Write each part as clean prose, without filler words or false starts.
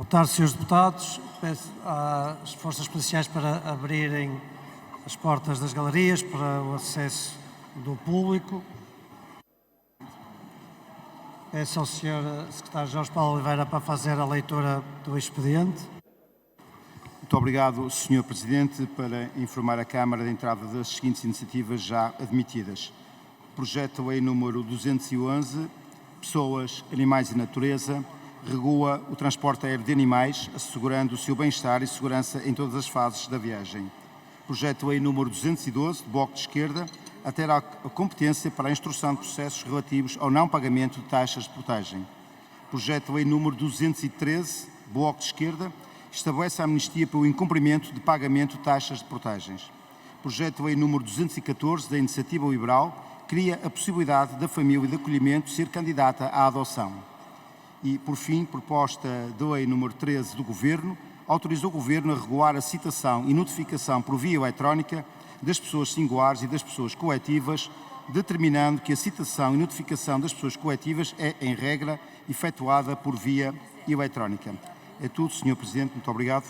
Boa tarde, senhores deputados. Peço às forças policiais para abrirem as portas das galerias para o acesso do público. Peço ao Sr. Secretário Jorge Paulo Oliveira para fazer a leitura do expediente. Muito obrigado, Sr. Presidente, para informar a Câmara da entrada das seguintes iniciativas já admitidas. Projeto de Lei número 211, Pessoas, Animais e Natureza, regula o transporte aéreo de animais, assegurando o seu bem-estar e segurança em todas as fases da viagem. Projeto de Lei número 212, do Bloco de Esquerda, altera a competência para a instrução de processos relativos ao não pagamento de taxas de portagem. Projeto de Lei número 213, Bloco de Esquerda, estabelece a amnistia pelo incumprimento de pagamento de taxas de portagens. Projeto de Lei número 214, da Iniciativa Liberal, cria a possibilidade da família de acolhimento ser candidata à adoção. E, por fim, proposta de Lei número 13 do Governo, autoriza o Governo a regular a citação e notificação por via eletrónica das pessoas singulares e das pessoas coletivas, determinando que a citação e notificação das pessoas coletivas é, em regra, efetuada por via eletrónica. É tudo, Sr. Presidente. Muito obrigado.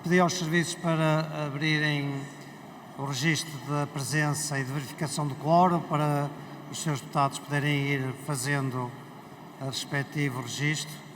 Pedi aos serviços para abrirem o registro da presença e de verificação do quórum para os senhores deputados poderem ir fazendo o respectivo registro.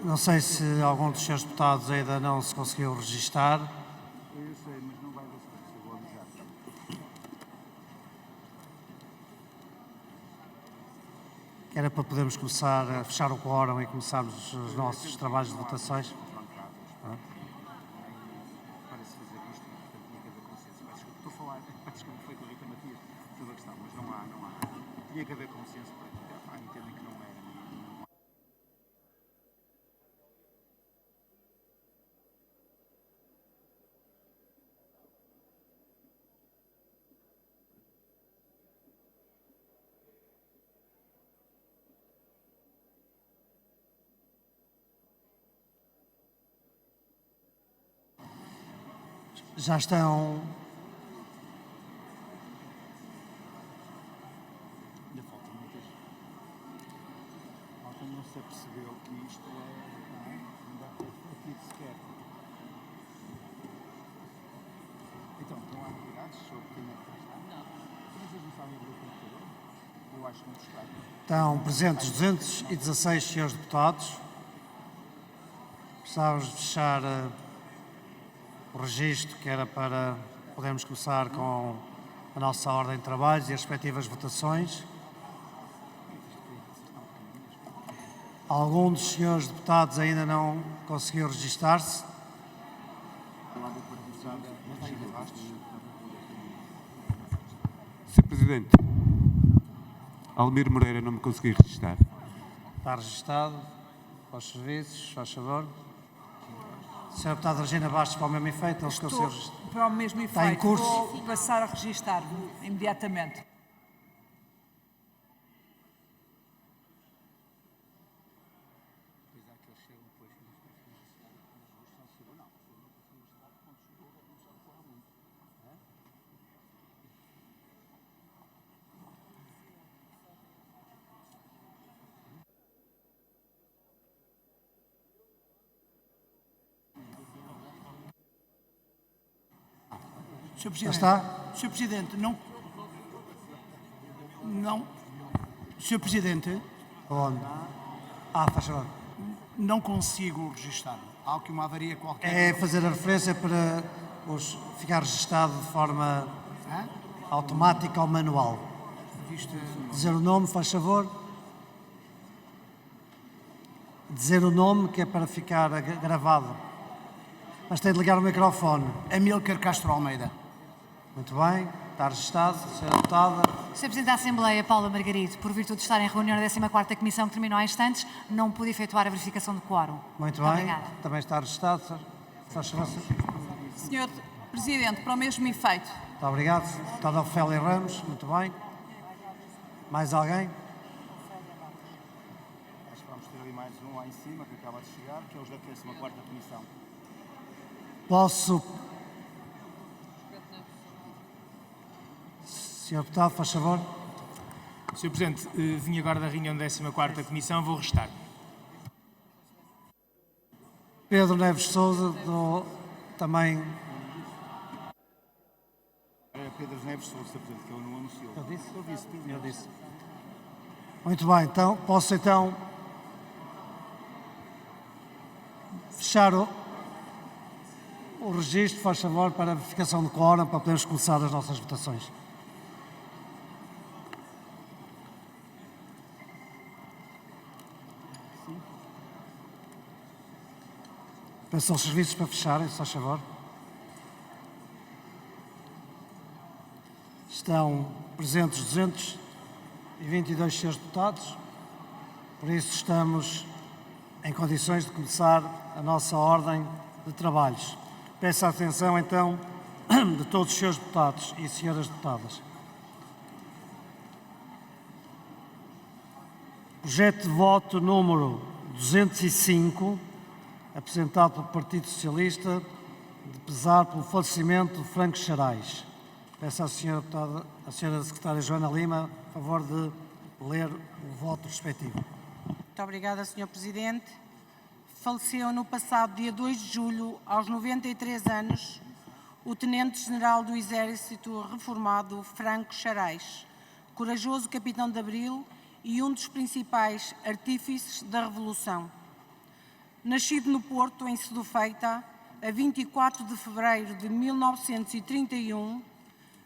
Não sei se algum dos senhores deputados ainda não se conseguiu registar. Eu sei, mas não vai avançar, eu vou avisar. Que era para podermos começar a fechar o quórum e começarmos os nossos trabalhos de votações. Para se fazer isto, portanto, tinha que haver consenso. Peço desculpa, estou a falar, peço desculpa, foi com a Rita Matias sobre a questão, mas não há. Tinha que haver consenso para que entendem que não era. Já estão. Ainda faltam muitas. Malta não se apercebeu que isto é. Não dá aqui sequer. Então, não há novidades sobre quem é que está? Não. Mas eles não sabem abrir o computador? Eu acho que não está. Estão presentes 216 senhores deputados. Precisávamos de fechar o registro, que era para podermos começar com a nossa ordem de trabalhos e as respectivas votações. Algum dos senhores deputados ainda não conseguiu registar-se. Sr. Presidente, Almir Moreira não me consegui registrar. Está registado. Aos serviços, faz favor. Sra. Deputada Regina Bastos, para o mesmo efeito, não se conseguiu registrar. Para o mesmo efeito. Está em curso. Vou passar a registar-me imediatamente. Sr. Já Presidente, está? Sr. Presidente, não, Sr. Presidente, Onde? Faz favor. não consigo registrar-me. Há aqui uma avaria qualquer. É fazer a referência para ficar registado de forma Hã? automática ou manual. Visto, Dizer o nome, faz favor. Dizer o nome, que é para ficar gravado. Mas tem de ligar o microfone. Amílcar Castro Almeida. Muito bem, está registado, Sra. Deputada. Sr. Presidente da Assembleia, Paula Margarido, por virtude de estar em reunião da 14ª Comissão que terminou há instantes, não pude efetuar a verificação do quórum. Muito bem, Obrigada. também está registado. Faz favor. Senhor Presidente, para o mesmo efeito. Muito obrigado. Deputada Ofélia Ramos, muito bem. Mais alguém? Acho que vamos ter ali mais um lá em cima que acaba de chegar, que é os da 14ª Comissão. Posso... Sr. Deputado, faz favor. Sr. Presidente, vim agora da reunião da 14ª Comissão, vou restar. Pedro Neves Sousa, também... É Pedro Neves Sousa, Sr. Presidente, que ele não anunciou. Eu disse? Eu disse, Pedro Neves. disse. Muito bem, então, posso então fechar o registro, faz favor, para a verificação do quórum, para podermos começar as nossas votações. Peço aos serviços para fecharem, se faz favor. Estão presentes 222 senhores deputados, por isso estamos em condições de começar a nossa ordem de trabalhos. Peço a atenção, então, de todos os senhores deputados e senhoras deputadas. Projeto de voto número 205, apresentado pelo Partido Socialista, de pesar pelo falecimento de Franco Xarais. Peço à senhora deputada, à senhora secretária Joana Lima, a favor de ler o voto respectivo. Muito obrigada, Sr. Presidente. Faleceu no passado dia 2 de julho, aos 93 anos, o Tenente-General do Exército reformado Franco Xarais, corajoso capitão de Abril e um dos principais artífices da Revolução. Nascido no Porto, em Sedufeita, a 24 de fevereiro de 1931,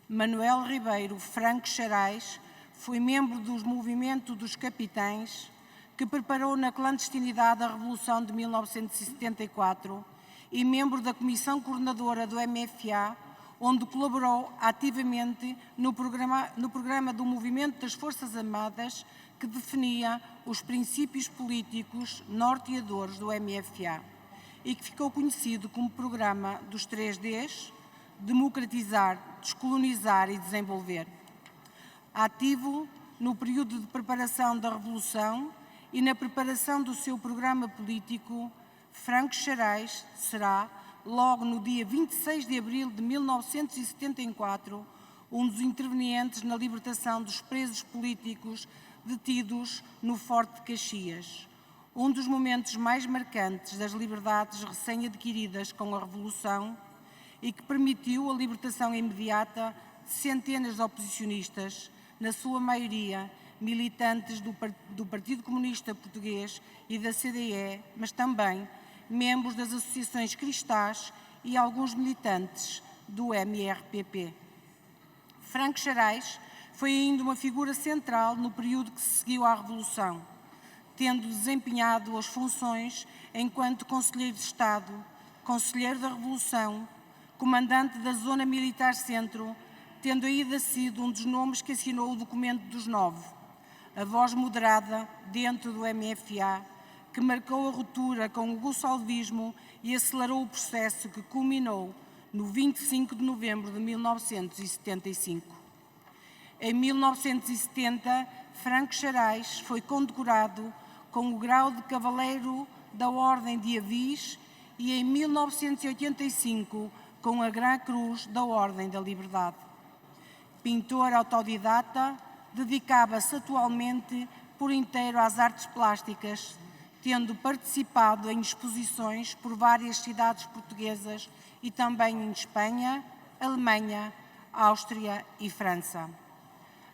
Manuel Ribeiro Franco Xarais foi membro do movimento dos capitães que preparou na clandestinidade a Revolução de 1974 e membro da Comissão Coordenadora do MFA, onde colaborou ativamente no programa do Movimento das Forças Armadas que definia os princípios políticos norteadores do MFA e que ficou conhecido como Programa dos 3Ds, Democratizar, Descolonizar e Desenvolver. Ativo no período de preparação da Revolução e na preparação do seu programa político, Franco Xarais será, logo no dia 26 de abril de 1974, um dos intervenientes na libertação dos presos políticos detidos no Forte de Caxias, um dos momentos mais marcantes das liberdades recém-adquiridas com a Revolução e que permitiu a libertação imediata de centenas de oposicionistas, na sua maioria militantes do Partido Comunista Português e da CDE, mas também membros das associações cristãs e alguns militantes do MRPP. Franco Xarais foi ainda uma figura central no período que se seguiu à Revolução, tendo desempenhado as funções enquanto Conselheiro de Estado, Conselheiro da Revolução, Comandante da Zona Militar Centro, tendo ainda sido um dos nomes que assinou o Documento dos Nove, a voz moderada dentro do MFA, que marcou a ruptura com o gonçalvismo e acelerou o processo que culminou no 25 de novembro de 1975. Em 1970, Franco Xarais foi condecorado com o grau de Cavaleiro da Ordem de Avis e em 1985 com a Gran Cruz da Ordem da Liberdade. Pintor autodidata, dedicava-se atualmente por inteiro às artes plásticas, tendo participado em exposições por várias cidades portuguesas e também em Espanha, Alemanha, Áustria e França.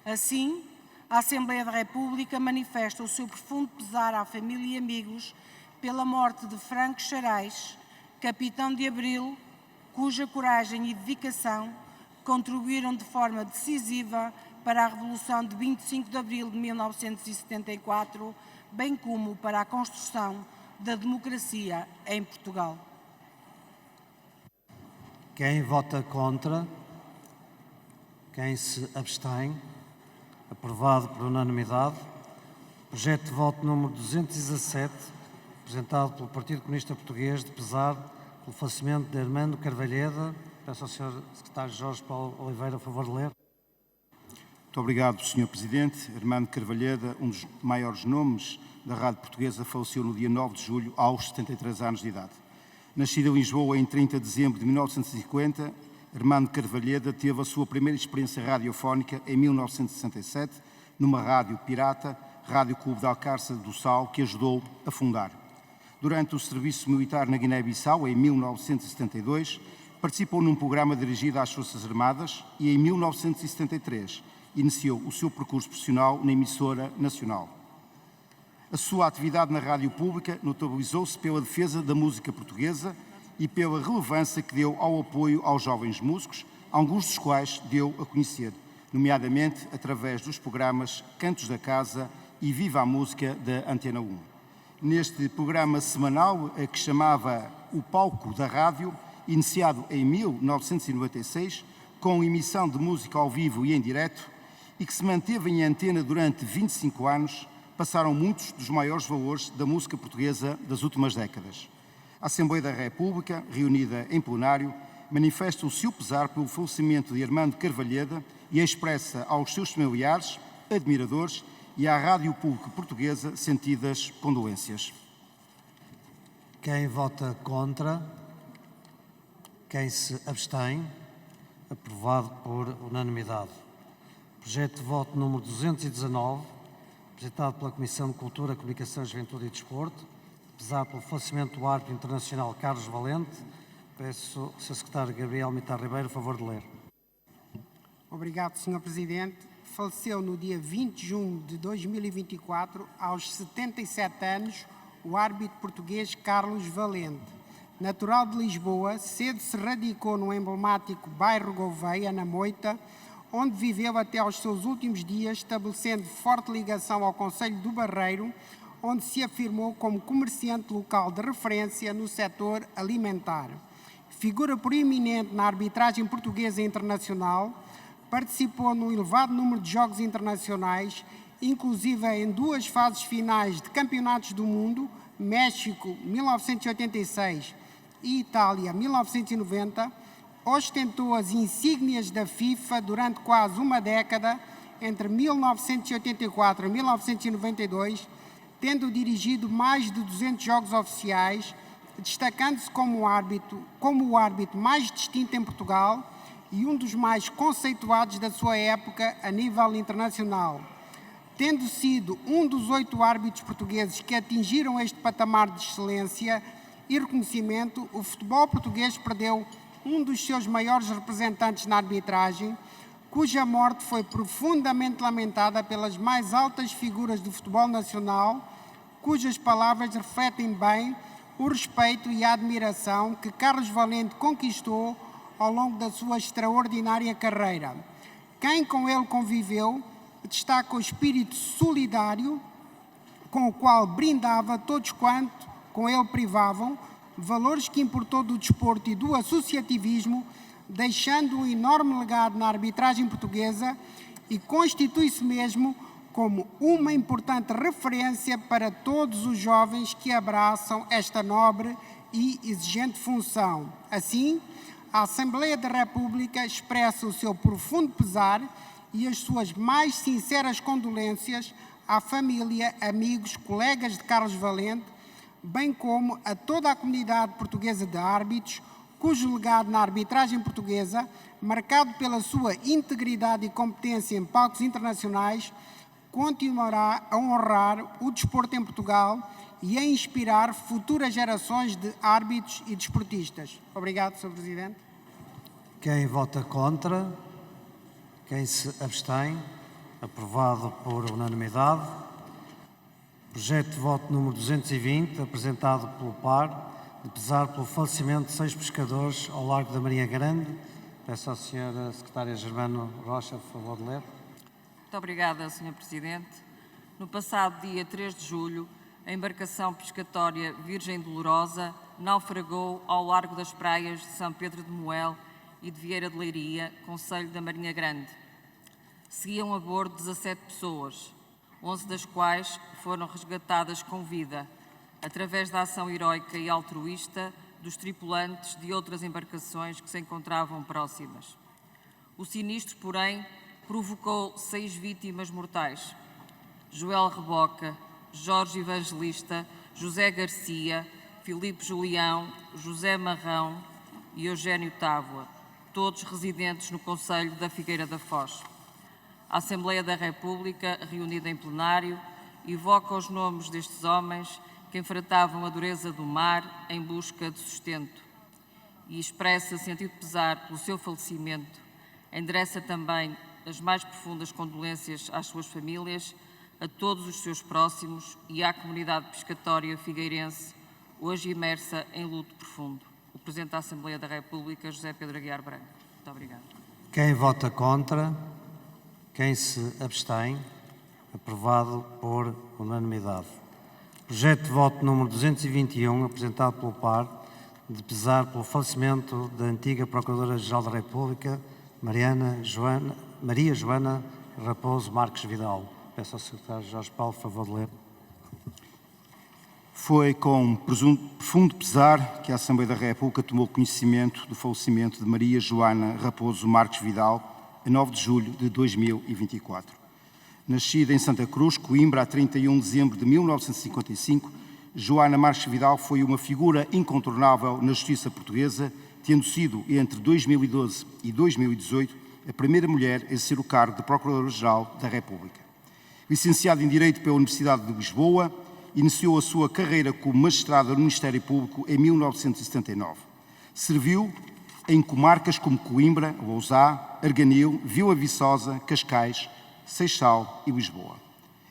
Assim, a Assembleia da República manifesta o seu profundo pesar à família e amigos pela morte de Franco Xarais, capitão de Abril, cuja coragem e dedicação contribuíram de forma decisiva para a Revolução de 25 de Abril de 1974, bem como para a construção da democracia em Portugal. Quem vota contra? Quem se abstém? Aprovado por unanimidade. Projeto de voto número 217, apresentado pelo Partido Comunista Português, de pesar pelo falecimento de Armando Carvalheda. Peço ao Sr. Secretário Jorge Paulo Oliveira a favor de ler. Muito obrigado, Sr. Presidente. Armando Carvalheda, um dos maiores nomes da rádio portuguesa, faleceu no dia 9 de julho, aos 73 anos de idade. Nascido em Lisboa em 30 de dezembro de 1950, Armando Carvalheda teve a sua primeira experiência radiofónica em 1967, numa rádio pirata, Rádio Clube de Alcácer do Sal, que ajudou a fundar. Durante o serviço militar na Guiné-Bissau, em 1972, participou num programa dirigido às Forças Armadas e, em 1973, iniciou o seu percurso profissional na emissora nacional. A sua atividade na rádio pública notabilizou-se pela defesa da música portuguesa e pela relevância que deu ao apoio aos jovens músicos, alguns dos quais deu a conhecer, nomeadamente através dos programas Cantos da Casa e Viva a Música da Antena 1. Neste programa semanal, que chamava O Palco da Rádio, iniciado em 1996, com emissão de música ao vivo e em direto, e que se manteve em antena durante 25 anos, passaram muitos dos maiores valores da música portuguesa das últimas décadas. A Assembleia da República, reunida em plenário, manifesta o seu pesar pelo falecimento de Armando Carvalheda e expressa aos seus familiares, admiradores e à Rádio Pública Portuguesa sentidas condolências. Quem vota contra? Quem se abstém? Aprovado por unanimidade. Projeto de voto número 219, apresentado pela Comissão de Cultura, Comunicação, Juventude e Desporto, apesar pelo falecimento do árbitro internacional Carlos Valente. Peço ao Sr. Secretário Gabriel Mitar Ribeiro a favor de ler. Obrigado, Sr. Presidente. Faleceu no dia 20 de junho de 2024, aos 77 anos, o árbitro português Carlos Valente. Natural de Lisboa, cedo se radicou no emblemático bairro Gouveia, na Moita, onde viveu até aos seus últimos dias, estabelecendo forte ligação ao concelho do Barreiro, onde se afirmou como comerciante local de referência no setor alimentar. Figura proeminente na arbitragem portuguesa e internacional, participou num elevado número de jogos internacionais, inclusive em 2 fases finais de campeonatos do mundo, México 1986 e Itália 1990, ostentou as insígnias da FIFA durante quase uma década, entre 1984 e 1992, tendo dirigido mais de 200 jogos oficiais, destacando-se como o árbitro mais distinto em Portugal e um dos mais conceituados da sua época a nível internacional. Tendo sido um dos 8 árbitros portugueses que atingiram este patamar de excelência e reconhecimento, o futebol português perdeu um dos seus maiores representantes na arbitragem, cuja morte foi profundamente lamentada pelas mais altas figuras do futebol nacional, cujas palavras refletem bem o respeito e a admiração que Carlos Valente conquistou ao longo da sua extraordinária carreira. Quem com ele conviveu destaca o espírito solidário com o qual brindava todos quanto com ele privavam, valores que importou do desporto e do associativismo, deixando um enorme legado na arbitragem portuguesa e constitui-se mesmo como uma importante referência para todos os jovens que abraçam esta nobre e exigente função. Assim, a Assembleia da República expressa o seu profundo pesar e as suas mais sinceras condolências à família, amigos, colegas de Carlos Valente, bem como a toda a comunidade portuguesa de árbitros, cujo legado na arbitragem portuguesa, marcado pela sua integridade e competência em palcos internacionais, continuará a honrar o desporto em Portugal e a inspirar futuras gerações de árbitros e desportistas. Obrigado, Sr. Presidente. Quem vota contra? Quem se abstém? Aprovado por unanimidade. Projeto de voto número 220, apresentado pelo PAR, de pesar pelo falecimento de 6 pescadores ao largo da Marinha Grande. Peço à Sra. Secretária Germano Rocha, por favor, de ler. Muito obrigada, Sr. Presidente. No passado dia 3 de julho, a embarcação pescatória Virgem Dolorosa naufragou ao largo das praias de São Pedro de Moel e de Vieira de Leiria, concelho da Marinha Grande. Seguiam a bordo 17 pessoas, 11 das quais foram resgatadas com vida, através da ação heroica e altruísta dos tripulantes de outras embarcações que se encontravam próximas. O sinistro, porém, provocou 6 vítimas mortais: Joel Reboca, Jorge Evangelista, José Garcia, Filipe Julião, José Marrão e Eugénio Távoa, todos residentes no concelho da Figueira da Foz. A Assembleia da República, reunida em plenário, evoca os nomes destes homens que enfrentavam a dureza do mar em busca de sustento e expressa sentido pesar pelo seu falecimento. Endereça também as mais profundas condolências às suas famílias, a todos os seus próximos e à comunidade pescatória figueirense, hoje imersa em luto profundo. O Presidente da Assembleia da República, José Pedro Aguiar Branco. Muito obrigado. Quem vota contra? Quem se abstém? Aprovado por unanimidade. Projeto de voto número 221, apresentado pelo PAR, de pesar pelo falecimento da antiga Procuradora-Geral da República, Maria Joana Raposo Marques Vidal. Peço ao Secretário Jorge Paulo, por favor, de ler. Foi com profundo pesar que a Assembleia da República tomou conhecimento do falecimento de Maria Joana Raposo Marques Vidal, a 9 de julho de 2024. Nascida em Santa Cruz, Coimbra, a 31 de dezembro de 1955, Joana Marques Vidal foi uma figura incontornável na justiça portuguesa, tendo sido, entre 2012 e 2018, a primeira mulher a exercer o cargo de Procuradora-Geral da República. Licenciada em Direito pela Universidade de Lisboa, iniciou a sua carreira como magistrada no Ministério Público em 1979. Serviu em comarcas como Coimbra, Lousá, Arganil, Vila Viçosa, Cascais, Seixal e Lisboa.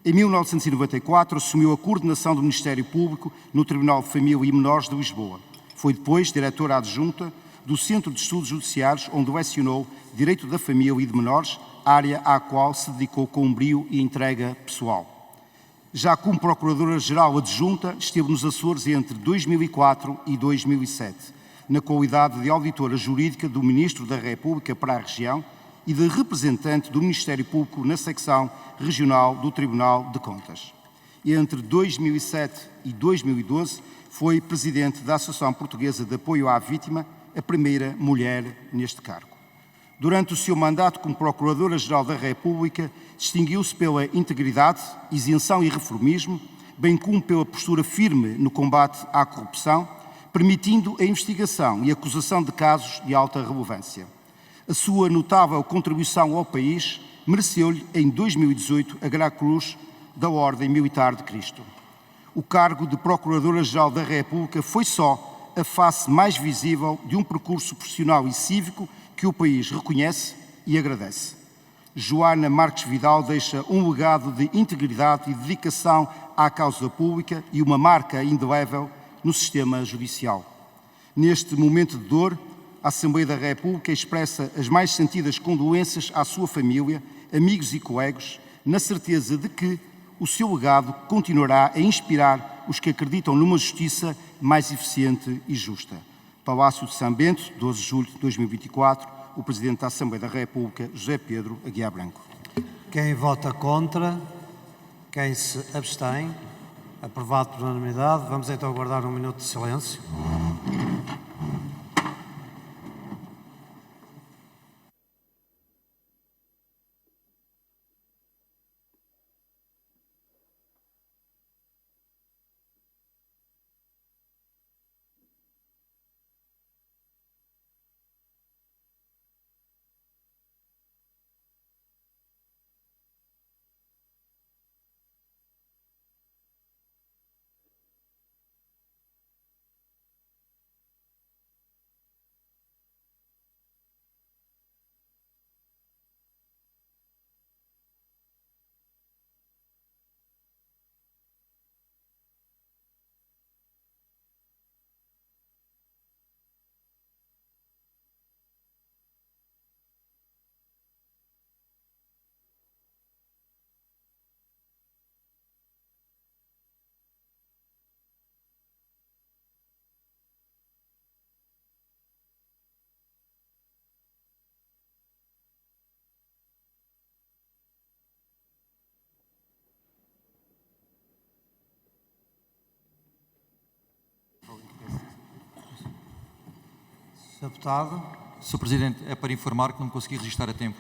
Em 1994, assumiu a coordenação do Ministério Público no Tribunal de Família e Menores de Lisboa. Foi depois diretora adjunta do Centro de Estudos Judiciários, onde lecionou Direito da Família e de Menores, área à qual se dedicou com brio e entrega pessoal. Já como Procuradora-Geral Adjunta, esteve nos Açores entre 2004 e 2007, na qualidade de auditora jurídica do Ministro da República para a região e de representante do Ministério Público na secção regional do Tribunal de Contas. Entre 2007 e 2012, foi presidente da Associação Portuguesa de Apoio à Vítima, a primeira mulher neste cargo. Durante o seu mandato como Procuradora-Geral da República, distinguiu-se pela integridade, isenção e reformismo, bem como pela postura firme no combate à corrupção, permitindo a investigação e acusação de casos de alta relevância. A sua notável contribuição ao país mereceu-lhe, em 2018, a Grande Cruz da Ordem Militar de Cristo. O cargo de Procuradora-Geral da República foi só a face mais visível de um percurso profissional e cívico que o país reconhece e agradece. Joana Marques Vidal deixa um legado de integridade e dedicação à causa pública e uma marca indelével no sistema judicial. Neste momento de dor, a Assembleia da República expressa as mais sentidas condolências à sua família, amigos e colegas, na certeza de que o seu legado continuará a inspirar os que acreditam numa justiça mais eficiente e justa. Palácio de São Bento, 12 de julho de 2024, o Presidente da Assembleia da República, José Pedro Aguiar Branco. Quem vota contra? Quem se abstém? Aprovado por unanimidade. Vamos então guardar um minuto de silêncio. Sr. Deputado, Sr. Presidente, é para informar que não consegui registrar a tempo.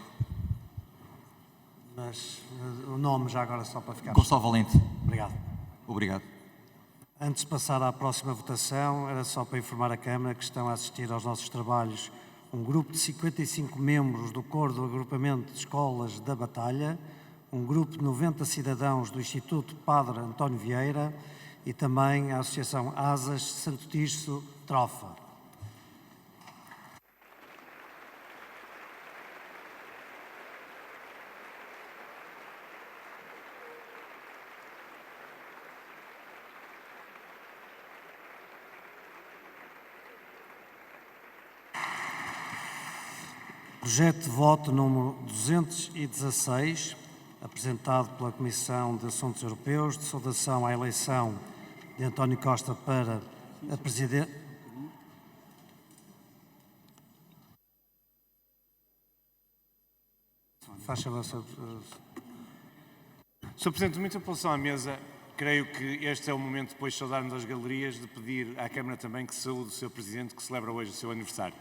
mas o nome já agora só para ficar. Gonçalo Valente. Obrigado. Obrigado. Antes de passar à próxima votação, era só para informar a Câmara que estão a assistir aos nossos trabalhos um grupo de 55 membros do Coro do Agrupamento de Escolas da Batalha, um grupo de 90 cidadãos do Instituto Padre António Vieira e também a Associação Asas Santo Tirso Trofa. Projeto de voto número 216, apresentado pela Comissão de Assuntos Europeus, de saudação à eleição de António Costa para a presidência. Faz favor, Sr. Sr. Presidente, muita apelação à mesa. Creio que este é o momento, depois de saudarmos as galerias, de pedir à Câmara também que saúde o Sr. Presidente, que celebra hoje o seu aniversário.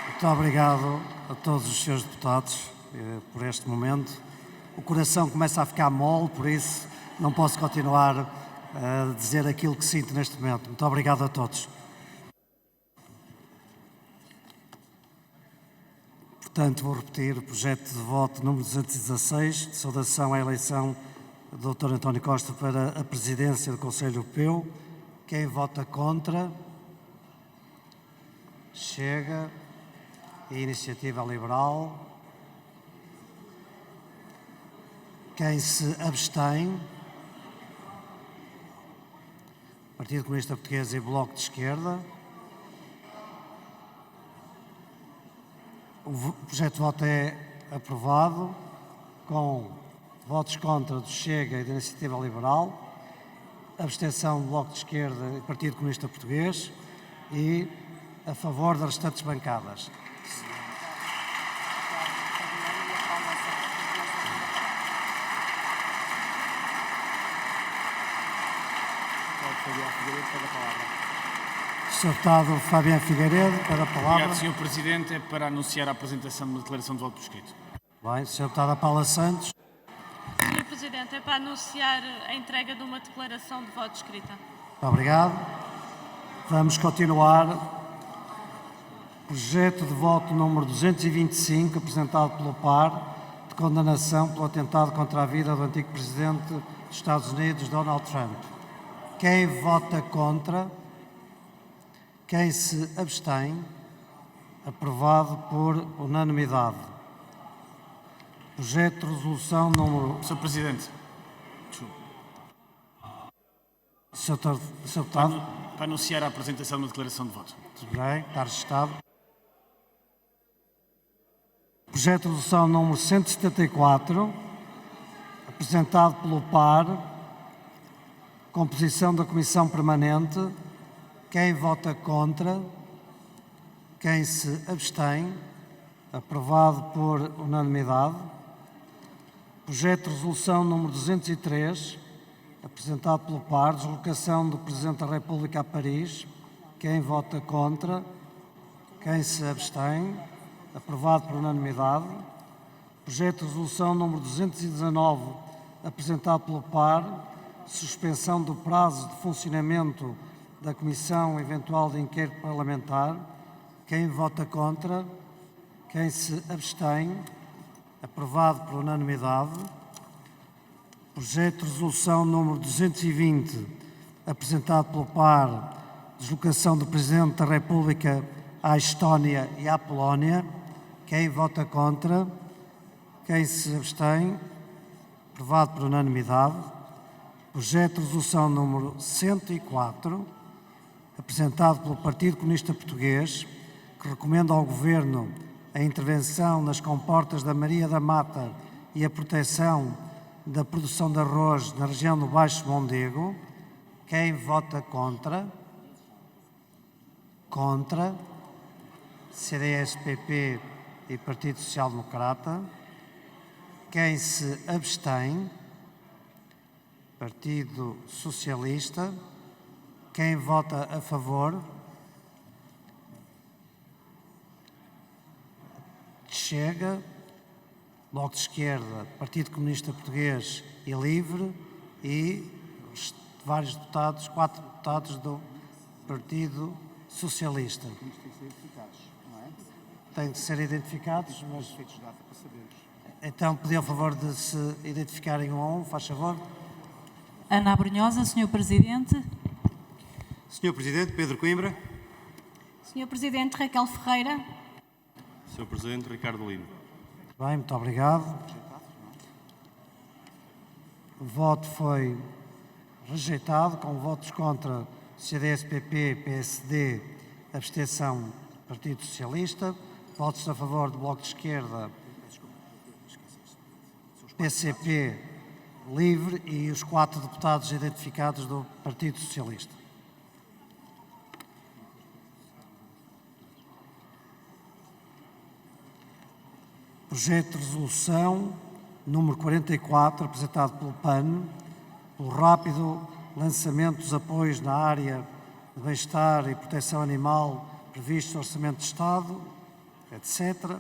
Muito obrigado a todos os senhores deputados por este momento. O coração começa a ficar mole, por isso não posso continuar a dizer aquilo que sinto neste momento. Muito obrigado a todos. Portanto, vou repetir o projeto de voto número 216, de saudação à eleição do Dr. António Costa para a presidência do Conselho Europeu. Quem vota contra? Chega. E Iniciativa Liberal. Quem se abstém? Partido Comunista Português e Bloco de Esquerda. O projeto de voto é aprovado com votos contra do Chega e da Iniciativa Liberal, abstenção do Bloco de Esquerda e Partido Comunista Português e a favor das restantes bancadas. Sr. Deputado Fabiano Figueiredo, para a palavra. Obrigado, Sr. Presidente. É para anunciar a apresentação de uma declaração de voto por escrito. Bem, Sr. Deputado Paula Santos. Sr. Presidente, é para anunciar a entrega de uma declaração de voto escrita. Muito obrigado. Vamos continuar. Projeto de voto número 225, apresentado pelo PAR, de condenação pelo atentado contra a vida do antigo presidente dos Estados Unidos, Donald Trump. Quem vota contra? Quem se abstém? Aprovado por unanimidade. Projeto de resolução número... Sr. Presidente. Sr. Deputado. Para anunciar a apresentação da declaração de voto. Muito bem, está registado. Projeto de resolução número 174, apresentado pelo PAR, composição da Comissão Permanente. Quem vota contra? Quem se abstém? Aprovado por unanimidade. Projeto de resolução número 203, apresentado pelo PAR, deslocação do Presidente da República a Paris. Quem vota contra? Quem se abstém? Aprovado por unanimidade. Projeto de resolução número 219, apresentado pelo PAR, suspensão do prazo de funcionamento da Comissão Eventual de Inquérito Parlamentar. Quem vota contra? Quem se abstém? Aprovado por unanimidade. Projeto de resolução número 220, apresentado pelo PAR, deslocação do Presidente da República à Estónia e à Polónia. Quem vota contra? Quem se abstém? Aprovado por unanimidade. Projeto de resolução número 104, apresentado pelo Partido Comunista Português, que recomenda ao Governo a intervenção nas comportas da Maria da Mata e a proteção da produção de arroz na região do Baixo Mondego. Quem vota contra? Contra. CDS-PP e Partido Social Democrata. Quem se abstém? Partido Socialista. Quem vota a favor? Chega. Bloco de Esquerda, Partido Comunista Português e Livre e vários deputados, 4 deputados do Partido Socialista. Têm que ser identificados, mas... Então, pedir ao favor de se identificarem um a um, faz favor. Ana Abrunhosa, Sr. Presidente. Sr. Presidente, Pedro Coimbra. Sr. Presidente, Raquel Ferreira. Sr. Presidente, Ricardo Lino. Bem, muito obrigado. O voto foi rejeitado, com votos contra CDS-PP, PSD, abstenção Partido Socialista, votos a favor do Bloco de Esquerda, PCP, Livre e os 4 deputados identificados do Partido Socialista. Projeto de resolução número 44, apresentado pelo PAN, pelo rápido lançamento dos apoios na área de bem-estar e proteção animal previstos no Orçamento de Estado, etc.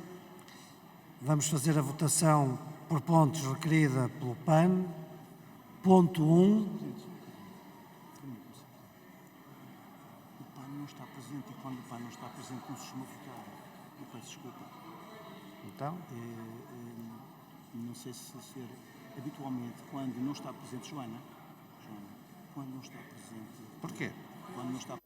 Vamos fazer a votação por pontos requerida pelo PAN. Ponto 1. O PAN não está presente e quando o PAN não está presente não se costuma votar. Eu peço desculpa. Então, não sei se habitualmente, quando não está presente, Joana, quando não está presente... porquê? Quando não está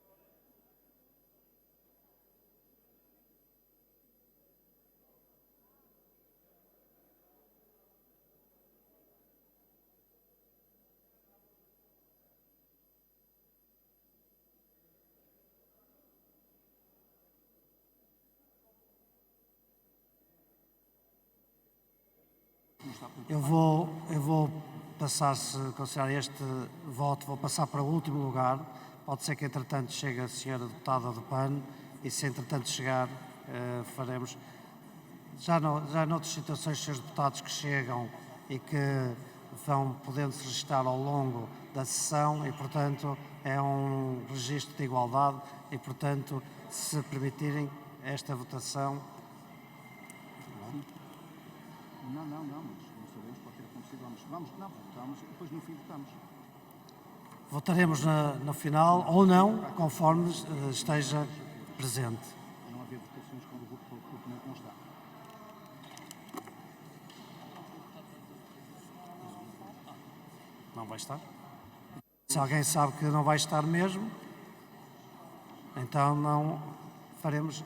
Eu vou passar, se considerar este voto, vou passar para o último lugar. Pode ser que, entretanto, chegue a senhora deputada do PAN e, se entretanto chegar, faremos. Já noutras situações, senhores deputados que chegam e que vão podendo-se registrar ao longo da sessão e, portanto, é um registro de igualdade e, portanto, se permitirem esta votação... Não, mas não sabemos, pode ter acontecido. Votamos, depois no fim votamos. Votaremos no final, ou não, conforme esteja presente. Não haver votações quando o documento não está. Não vai estar? Se alguém sabe que não vai estar mesmo, então não faremos.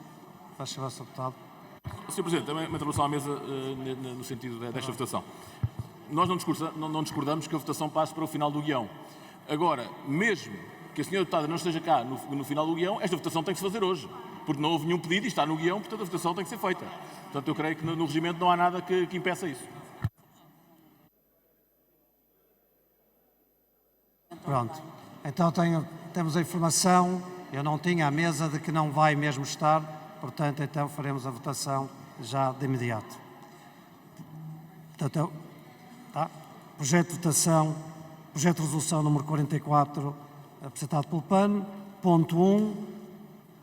Faz favor, Sr. Deputado. Sr. Presidente, também uma intervenção à mesa no sentido desta votação. Nós não discordamos que a votação passe para o final do guião. Agora, mesmo que a senhora deputada não esteja cá no final do guião, esta votação tem que se fazer hoje. Porque não houve nenhum pedido e está no guião, portanto a votação tem que ser feita. Portanto, eu creio que no regimento não há nada que impeça isso. Pronto. Então temos a informação, eu não tinha à mesa, de que não vai mesmo estar, portanto, então faremos a votação já de imediato. Portanto, projeto de votação, projeto de resolução número 44, apresentado pelo PAN. Ponto 1,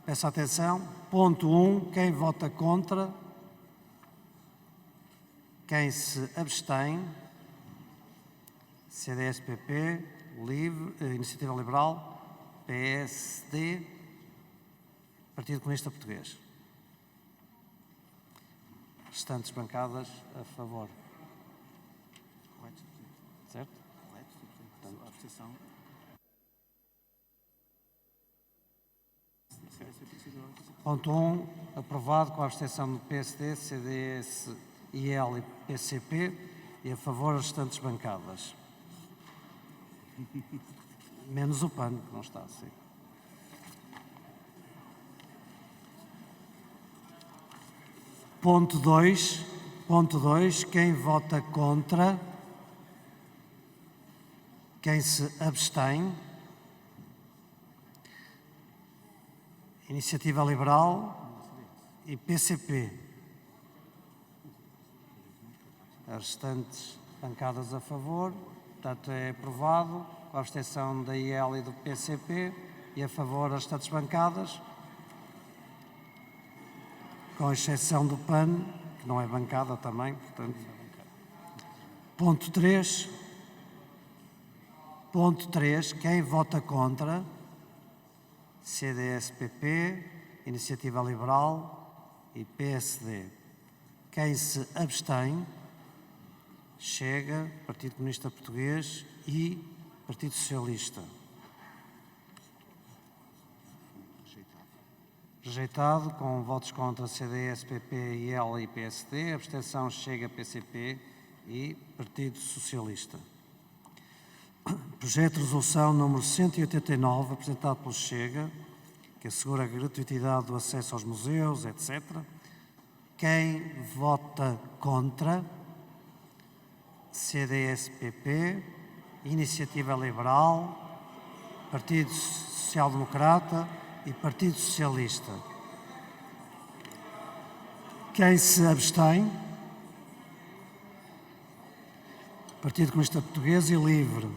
peço atenção. Ponto 1, quem vota contra? Quem se abstém? CDS-PP, Iniciativa Liberal, PSD, Partido Comunista Português. Restantes bancadas a favor. Certo? A abstenção. Ponto 1, aprovado com a abstenção do PSD, CDS, IL e PCP e a favor as restantes bancadas. Menos o PAN, que não está assim. Ponto 2, quem vota contra? Quem se abstém? Iniciativa Liberal e PCP. As restantes bancadas a favor, portanto é aprovado, com a abstenção da IL e do PCP, e a favor as restantes bancadas, com exceção do PAN, que não é bancada também, portanto. Ponto 3, quem vota contra? CDS-PP, Iniciativa Liberal e PSD. Quem se abstém? Chega, Partido Comunista Português e Partido Socialista. Rejeitado, com votos contra CDS, PP, IL e PSD. Abstenção Chega, PCP e Partido Socialista. Projeto de resolução número 189, apresentado pelo Chega, que assegura a gratuitidade do acesso aos museus, etc. Quem vota contra? CDS-PP, Iniciativa Liberal, Partido Social Democrata e Partido Socialista. Quem se abstém? Partido Comunista Português e Livre.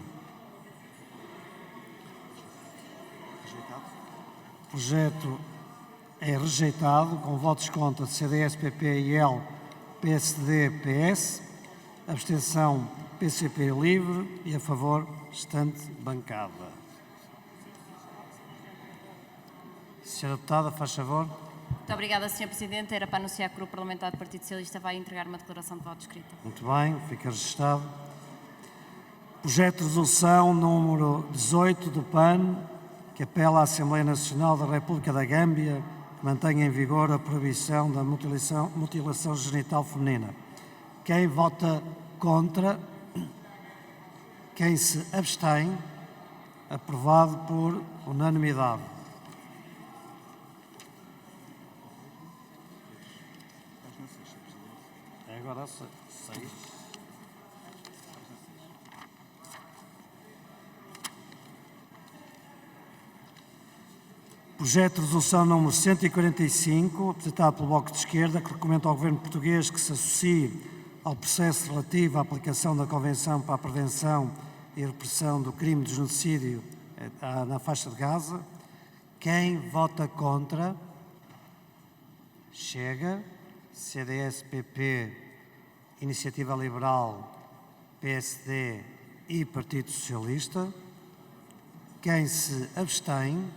O projeto é rejeitado, com votos contra de CDS, PP, IL, PSD, PS, abstenção PCP Livre e a favor restante bancada. Senhora Deputada, faz favor. Muito obrigada, Sr. Presidente. Era para anunciar que o Grupo Parlamentar do Partido Socialista vai entregar uma declaração de voto escrita. Muito bem, fica registado. Projeto de resolução número 18 do PAN, que apela à Assembleia Nacional da República da Gâmbia que mantenha em vigor a proibição da mutilação genital feminina. Quem vota contra? Quem se abstém? Aprovado por unanimidade. Agora 6. Projeto de resolução número 145, apresentado pelo Bloco de Esquerda, que recomenda ao Governo português que se associe ao processo relativo à aplicação da Convenção para a Prevenção e Repressão do Crime de Genocídio na faixa de Gaza. Quem vota contra? Chega. CDS-PP, Iniciativa Liberal, PSD e Partido Socialista. Quem se abstém?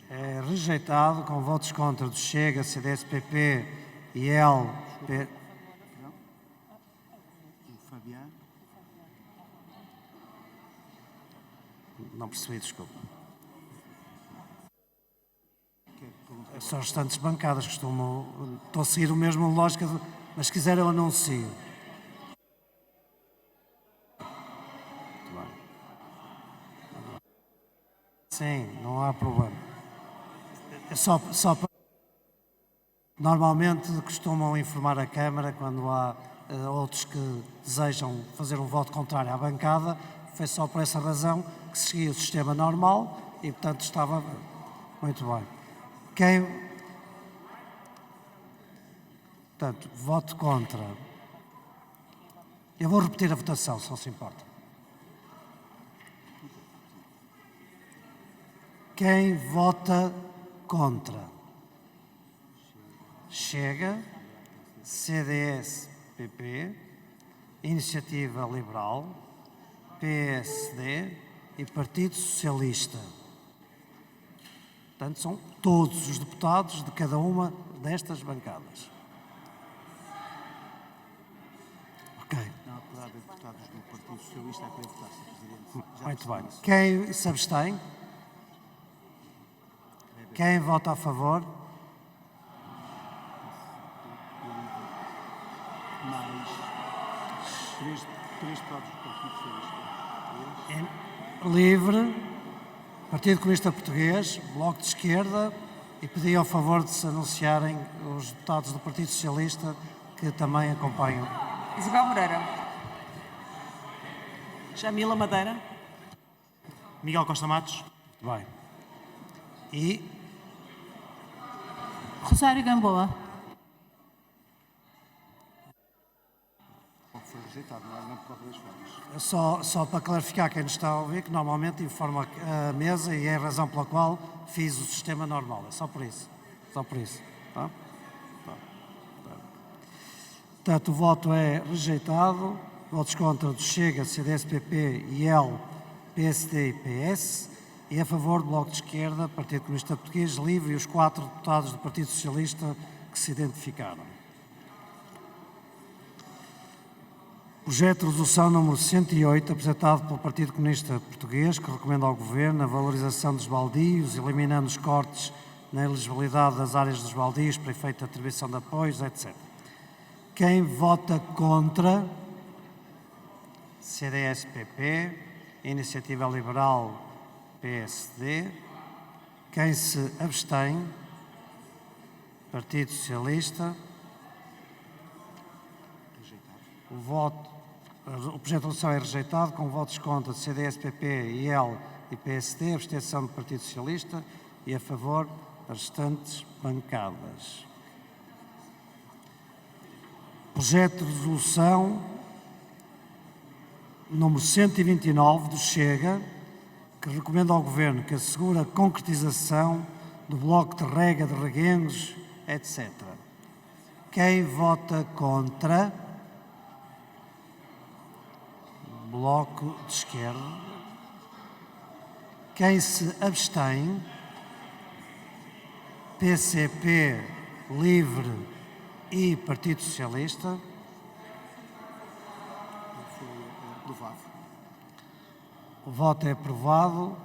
É rejeitado com votos contra do Chega, CDS-PP e LP. Não percebi, desculpa. São as restantes bancadas, estou a seguir o mesmo lógica, mas se quiser eu anuncio. Sim, não há problema. É só para... Normalmente costumam informar a Câmara quando há outros que desejam fazer um voto contrário à bancada. Foi só por essa razão que seguia o sistema normal e, portanto, estava muito bem. Portanto, voto contra. Eu vou repetir a votação, se não se importa. Quem vota contra? Chega, CDS, PP, Iniciativa Liberal, PSD e Partido Socialista. Portanto, são todos os deputados de cada uma destas bancadas. Ok. Não, apesar de deputados do Partido Socialista, há que votar, Sr. Presidente. Muito bem. Quem se abstém? Quem vota a favor? Mais três deputados do Partido Socialista. Livre, Partido Comunista Português, Bloco de Esquerda, e pedi ao favor de se anunciarem os deputados do Partido Socialista que também acompanham. Isabel Moreira. Jamila Madeira. Miguel Costa Matos. Bem. E Rosário Gamboa. Foi rejeitado, não é por causa das formas. só para clarificar quem nos está a ouvir, que normalmente informa a mesa e é a razão pela qual fiz o sistema normal. É só por isso. Só por isso. Tá? Portanto, o voto é rejeitado. Votos contra do Chega, CDS-PP, IEL, PSD e PS. E a favor do Bloco de Esquerda, Partido Comunista Português, Livre e os 4 deputados do Partido Socialista que se identificaram. Projeto de resolução número 108, apresentado pelo Partido Comunista Português, que recomenda ao Governo a valorização dos baldios, eliminando os cortes na elegibilidade das áreas dos baldios para efeito de atribuição de apoios, etc. Quem vota contra? CDS-PP, Iniciativa Liberal, PSD. Quem se abstém? Partido Socialista. O projeto de resolução é rejeitado com votos contra de CDS, PP, IEL e PSD, abstenção do Partido Socialista e a favor as restantes bancadas. Projeto de resolução número 129 do Chega, que recomenda ao Governo que assegure a concretização do bloco de rega de reguengos, etc. Quem vota contra? Bloco de Esquerda. Quem se abstém? PCP, LIVRE e Partido Socialista. O voto é aprovado,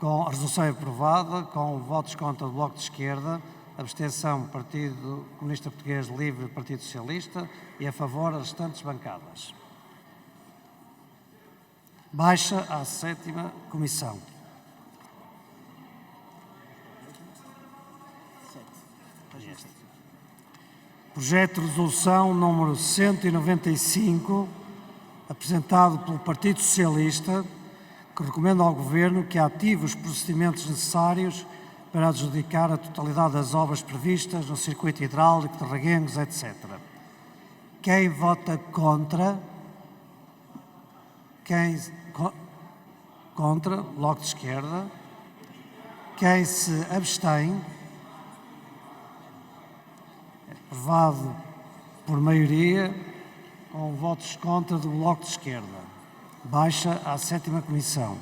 a resolução é aprovada, com votos contra do Bloco de Esquerda, abstenção Partido Comunista Português, LIVRE e Partido Socialista e a favor as restantes bancadas. Baixa à 7ª Comissão. Projeto de resolução número 195, apresentado pelo Partido Socialista, que recomenda ao Governo que ative os procedimentos necessários para adjudicar a totalidade das obras previstas no circuito hidráulico de reguengos, etc. Quem vota contra? Contra? Bloco de Esquerda. Quem se abstém? Aprovado por maioria, com votos contra do Bloco de Esquerda. Baixa à 7ª Comissão.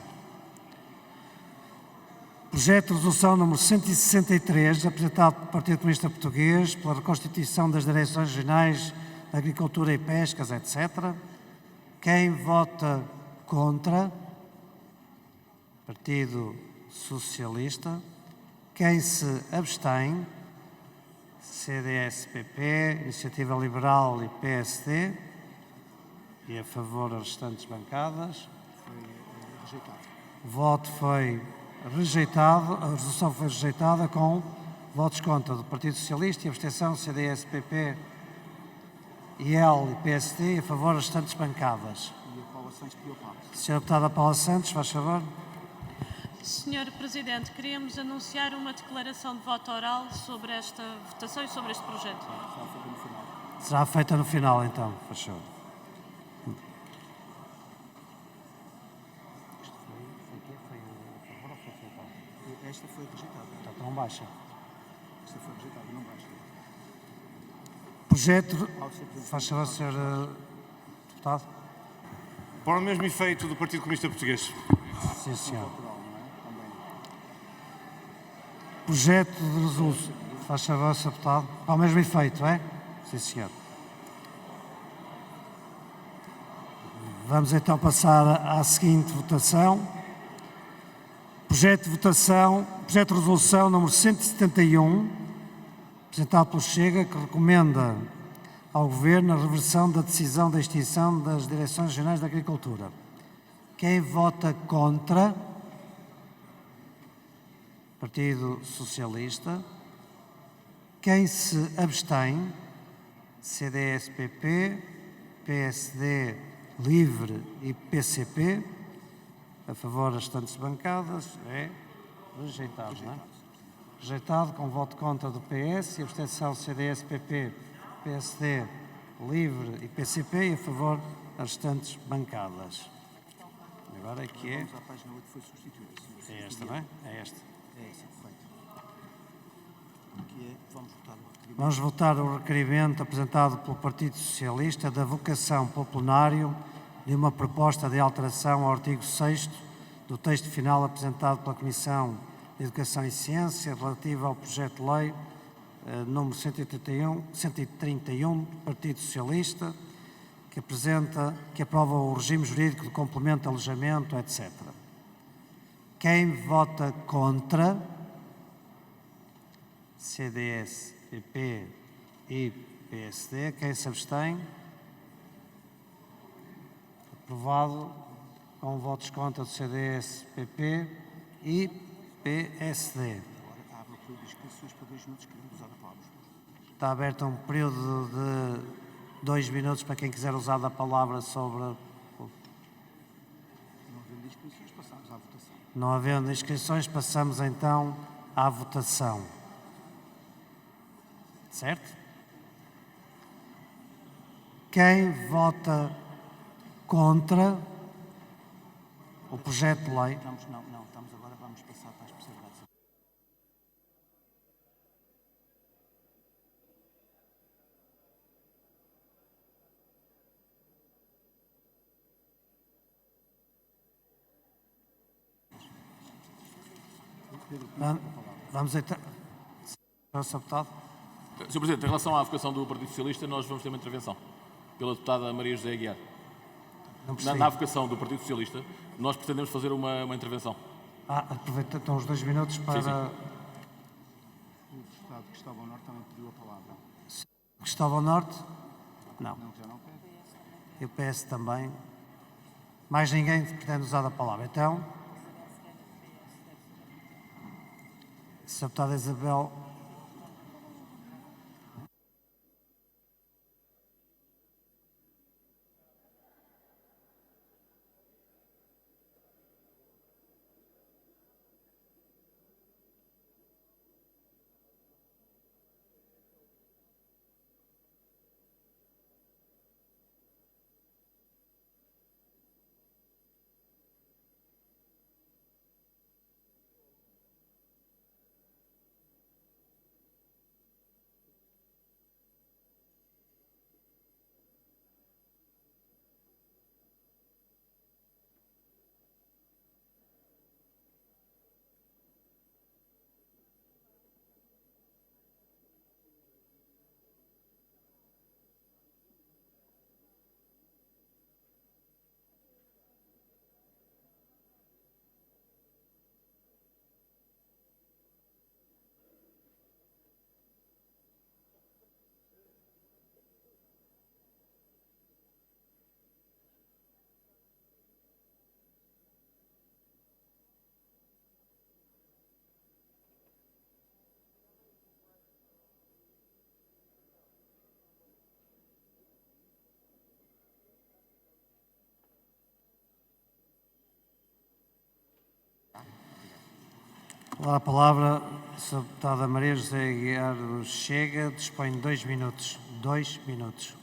Projeto de resolução número 163, apresentado pelo Partido Comunista Português, pela reconstituição das Direções Regionais de Agricultura e Pescas, etc. Quem vota contra? Partido Socialista. Quem se abstém? CDS-PP, Iniciativa Liberal e PSD. E a favor as restantes bancadas. O voto foi rejeitado, a resolução foi rejeitada com votos contra do Partido Socialista e abstenção CDS-PP, IL e PSD e a favor as restantes bancadas. Senhora Deputada Paula Santos, faz favor. Senhor Presidente, queríamos anunciar uma declaração de voto oral sobre esta votação e sobre este projeto. Será feita no final, então, faz favor. Esta foi rejeitada. Então baixa. Esta foi rejeitada, não baixa. Projeto. Faz favor, Sr. Deputado. Para o mesmo efeito do Partido Comunista Português. Sim, senhor. Projeto de resolução. Faz favor, Sr. Deputado. Para o mesmo efeito, é? Sim, senhor. Vamos então passar à seguinte votação. Projeto de resolução número 171, apresentado pelo Chega, que recomenda ao Governo a reversão da decisão da extinção das Direções Regionais de Agricultura. Quem vota contra? Partido Socialista. Quem se abstém? CDS-PP, PSD, LIVRE e PCP. A favor as restantes bancadas. É rejeitado, não é? Rejeitado com voto contra do PS e abstenção CDS-PP, PSD, LIVRE e PCP e a favor as restantes bancadas. Agora é que é... É esta, não é? É esta. É essa, perfeito. Aqui é, vamos votar o requerimento. Vamos votar o requerimento apresentado pelo Partido Socialista da vocação pelo plenário de uma proposta de alteração ao artigo 6º do texto final apresentado pela Comissão de Educação e Ciência relativa ao projeto de lei número 131 do Partido Socialista, que aprova o regime jurídico de complemento de alojamento, etc. Quem vota contra? CDS, PP e PSD. Quem se abstém? Aprovado com votos contra do CDS, PP e PSD. Está aberto um período de 2 minutos para quem quiser usar a palavra sobre... Não havendo inscrições, passamos então à votação. Certo? Quem vota contra o projeto de lei? Estamos agora, vamos passar para as especialidades. Vamos então. Sr. Deputado. Sr. Presidente, em relação à avocação do Partido Socialista, nós vamos ter uma intervenção pela deputada Maria José Aguiar. Na avocação do Partido Socialista, nós pretendemos fazer uma intervenção. Aproveita então os 2 minutos para... O deputado Cristóvão Norte também pediu a palavra. Cristóvão Norte? Não. Já não quer? E o PS também. Mais ninguém pretende usar a palavra. Então, Sr. Deputada Isabel... A palavra, Sra. Deputada Maria José Aguiar do Chega, dispõe de 2 minutos. 2 minutos.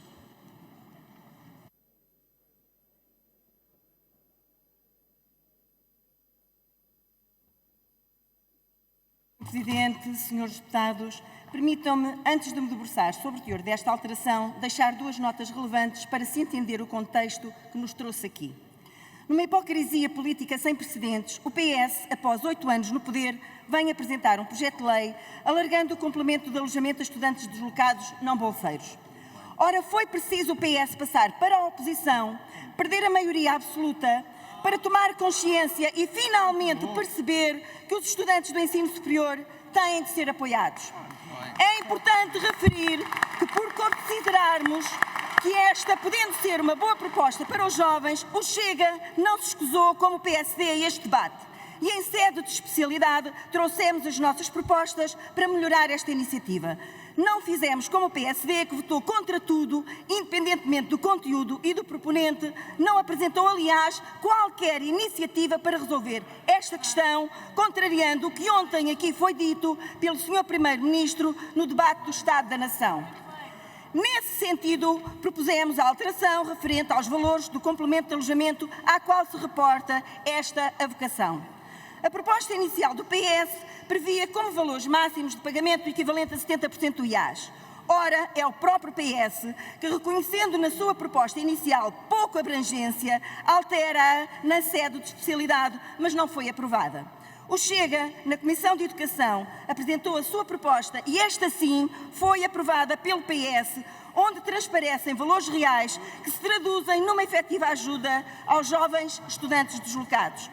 Presidente, senhores deputados, permitam-me, antes de me debruçar sobre o teor desta alteração, deixar 2 notas relevantes para se entender o contexto que nos trouxe aqui. Numa hipocrisia política sem precedentes, o PS, após 8 anos no poder, vem apresentar um projeto de lei alargando o complemento de alojamento a estudantes deslocados não bolseiros. Ora, foi preciso o PS passar para a oposição, perder a maioria absoluta, para tomar consciência e finalmente perceber que os estudantes do ensino superior têm de ser apoiados. É importante referir que, por considerarmos que esta, podendo ser uma boa proposta para os jovens, o Chega não se escusou como o PSD a este debate. E em sede de especialidade trouxemos as nossas propostas para melhorar esta iniciativa. Não fizemos como o PSD, que votou contra tudo, independentemente do conteúdo e do proponente, não apresentou, aliás, qualquer iniciativa para resolver esta questão, contrariando o que ontem aqui foi dito pelo Sr. Primeiro-Ministro no debate do Estado da Nação. Nesse sentido, propusemos a alteração referente aos valores do complemento de alojamento à qual se reporta esta avocação. A proposta inicial do PS previa como valores máximos de pagamento equivalente a 70% do IAS. Ora, é o próprio PS que, reconhecendo na sua proposta inicial pouca abrangência, altera-a na sede de especialidade, mas não foi aprovada. O Chega, na Comissão de Educação, apresentou a sua proposta e esta sim foi aprovada pelo PS, onde transparecem valores reais que se traduzem numa efetiva ajuda aos jovens estudantes deslocados.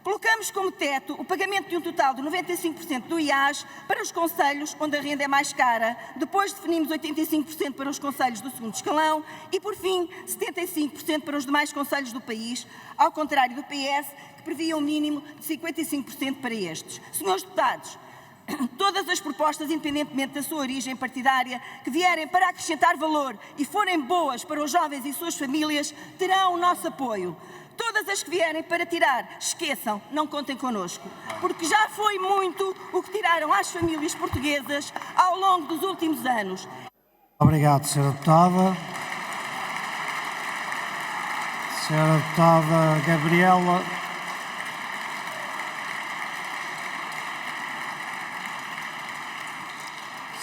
Colocamos como teto o pagamento de um total de 95% do IAS para os concelhos onde a renda é mais cara, depois definimos 85% para os concelhos do segundo escalão e, por fim, 75% para os demais concelhos do país, ao contrário do PS, que previa um mínimo de 55% para estes. Senhores deputados, todas as propostas, independentemente da sua origem partidária, que vierem para acrescentar valor e forem boas para os jovens e suas famílias, terão o nosso apoio. Todas as que vierem para tirar, esqueçam, não contem connosco, porque já foi muito o que tiraram às famílias portuguesas ao longo dos últimos anos. Obrigado, Sra. Deputada. Sra. Deputada Gabriela.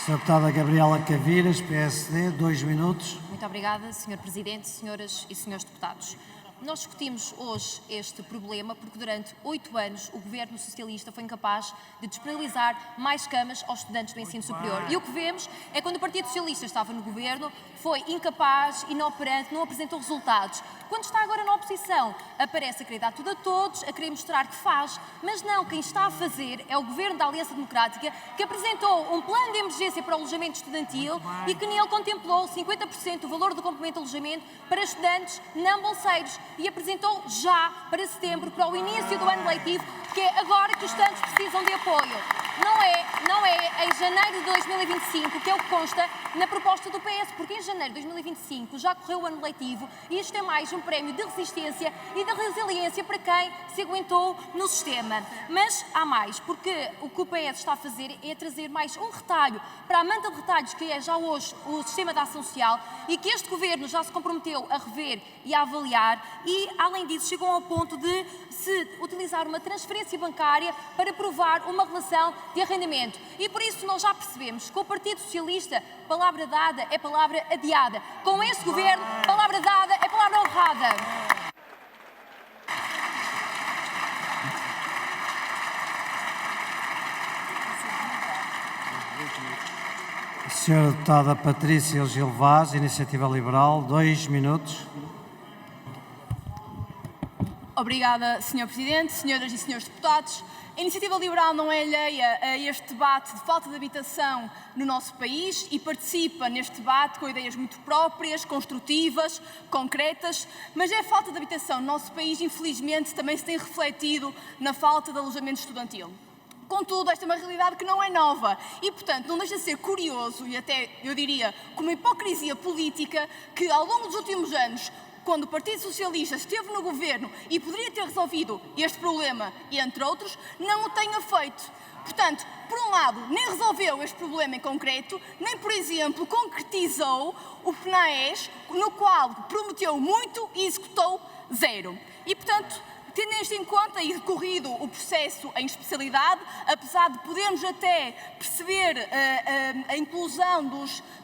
Sra. Deputada Gabriela Caviras, PSD, 2 minutos. Muito obrigada, Sr. Presidente, senhoras e senhores deputados. Nós discutimos hoje este problema porque durante 8 anos o Governo Socialista foi incapaz de disponibilizar mais camas aos estudantes do ensino superior. E o que vemos é que quando o Partido Socialista estava no Governo foi incapaz, inoperante, não apresentou resultados. Quando está agora na oposição, aparece a querer dar tudo a todos, a querer mostrar que faz, mas não, quem está a fazer é o Governo da Aliança Democrática, que apresentou um plano de emergência para o alojamento estudantil e que nele contemplou 50% do valor do complemento de alojamento para estudantes não bolseiros e apresentou já para setembro, para o início do ano letivo, que é agora que os estudantes precisam de apoio. Não é em janeiro de 2025, que é o que consta na proposta do PS, porque em janeiro de 2025 já correu o ano letivo e isto é mais um prémio de resistência e de resiliência para quem se aguentou no sistema. Mas há mais, porque o que o PS está a fazer é trazer mais um retalho para a manta de retalhos que é já hoje o sistema da ação social e que este Governo já se comprometeu a rever e a avaliar e, além disso, chegou ao ponto de se utilizar uma transferência bancária para provar uma relação de arrendamento. E por isso nós já percebemos que com o Partido Socialista, palavra dada é palavra adiada. Com este Governo, palavra dada é palavra honrada. Senhora Deputada Patrícia Gil Vaz, Iniciativa Liberal, 2 minutos. Obrigada, Sr. Presidente, senhoras e senhores deputados. A Iniciativa Liberal não é alheia a este debate de falta de habitação no nosso país e participa neste debate com ideias muito próprias, construtivas, concretas, mas a falta de habitação no nosso país, infelizmente, também se tem refletido na falta de alojamento estudantil. Contudo, esta é uma realidade que não é nova e, portanto, não deixa de ser curioso e até, eu diria, com uma hipocrisia política que, ao longo dos últimos anos, quando o Partido Socialista esteve no Governo e poderia ter resolvido este problema, entre outros, não o tenha feito. Portanto, por um lado, nem resolveu este problema em concreto, nem, por exemplo, concretizou o PNAES, no qual prometeu muito e executou zero. E, portanto, tendo isto em conta e decorrido o processo em especialidade, apesar de podermos até perceber a inclusão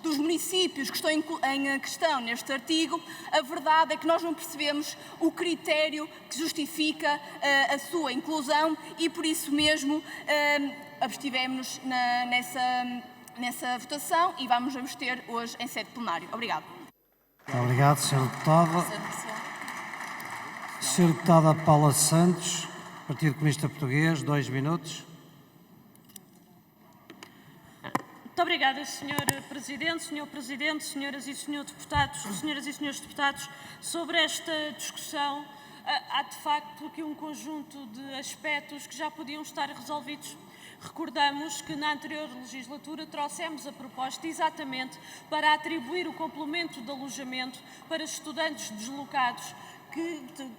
dos municípios que estão em questão neste artigo, a verdade é que nós não percebemos o critério que justifica a sua inclusão e por isso mesmo abstivemos-nos nessa votação e vamos abster hoje em sede plenária. Obrigado. Muito obrigado, Sra. Deputada. Sra. Deputada Paula Santos, Partido Comunista Português, 2 minutos. Muito obrigada, Sr. Presidente, Sr. Presidente, senhoras e senhores deputados, sobre esta discussão. Há, de facto, aqui um conjunto de aspectos que já podiam estar resolvidos. Recordamos que na anterior legislatura trouxemos a proposta exatamente para atribuir o complemento de alojamento para estudantes deslocados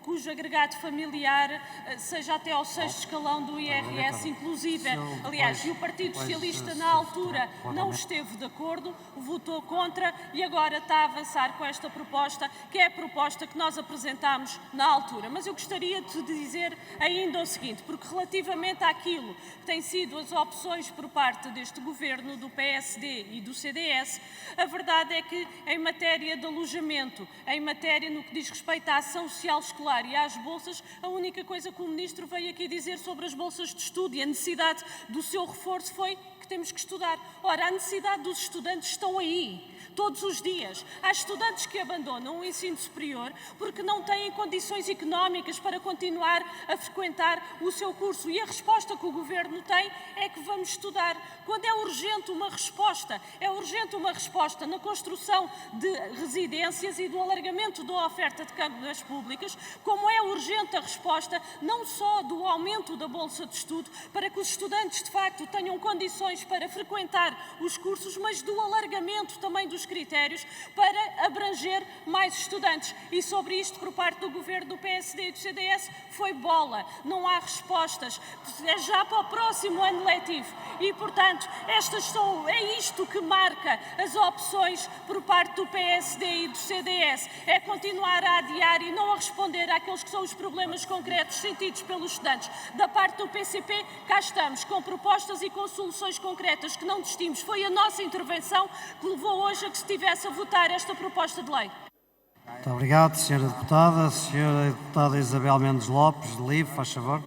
cujo agregado familiar seja até ao 6º escalão do IRS, inclusive. Aliás, e o Partido Socialista na altura não esteve de acordo, votou contra e agora está a avançar com esta proposta, que é a proposta que nós apresentámos na altura. Mas eu gostaria de dizer ainda o seguinte, porque relativamente àquilo que têm sido as opções por parte deste Governo, do PSD e do CDS, a verdade é que em matéria de alojamento, em matéria no que diz respeito à ação social escolar e às bolsas, a única coisa que o Ministro veio aqui dizer sobre as bolsas de estudo e a necessidade do seu reforço foi que temos que estudar. Ora, a necessidade dos estudantes estão aí, todos os dias. Há estudantes que abandonam o ensino superior porque não têm condições económicas para continuar a frequentar o seu curso e a resposta que o Governo tem é que vamos estudar. Quando é urgente uma resposta, é urgente uma resposta na construção de residências e do alargamento da oferta de câmaras públicas, como é urgente a resposta não só do aumento da bolsa de estudo para que os estudantes de facto tenham condições para frequentar os cursos, mas do alargamento também dos critérios para abranger mais estudantes. E sobre isto, por parte do Governo do PSD e do CDS, foi bola. Não há respostas. É já para o próximo ano letivo. E, portanto, é isto que marca as opções por parte do PSD e do CDS. É continuar a adiar e não a responder àqueles que são os problemas concretos sentidos pelos estudantes. Da parte do PCP, cá estamos, com propostas e com soluções concretas que não desistimos. Foi a nossa intervenção que levou hoje a que se estivesse a votar esta proposta de lei. Muito obrigado, Sra. Deputada. Sra. Deputada Isabel Mendes Lopes, de LIVRE, faz favor.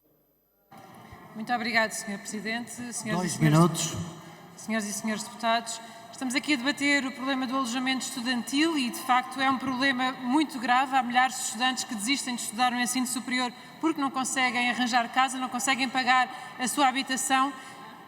Muito obrigado, Sr. Presidente. Dois minutos. Senhoras e senhores deputados, estamos aqui a debater o problema do alojamento estudantil e, de facto, é um problema muito grave. Há milhares de estudantes que desistem de estudar no ensino superior porque não conseguem arranjar casa, não conseguem pagar a sua habitação.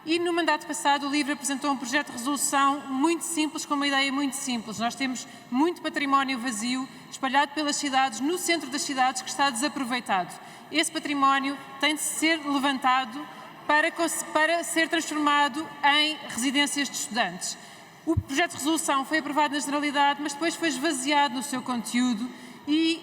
E no mandato passado o LIVRE apresentou um projeto de resolução muito simples, com uma ideia muito simples. Nós temos muito património vazio, espalhado pelas cidades, no centro das cidades, que está desaproveitado. Esse património tem de ser levantado para ser transformado em residências de estudantes. O projeto de resolução foi aprovado na generalidade, mas depois foi esvaziado no seu conteúdo e,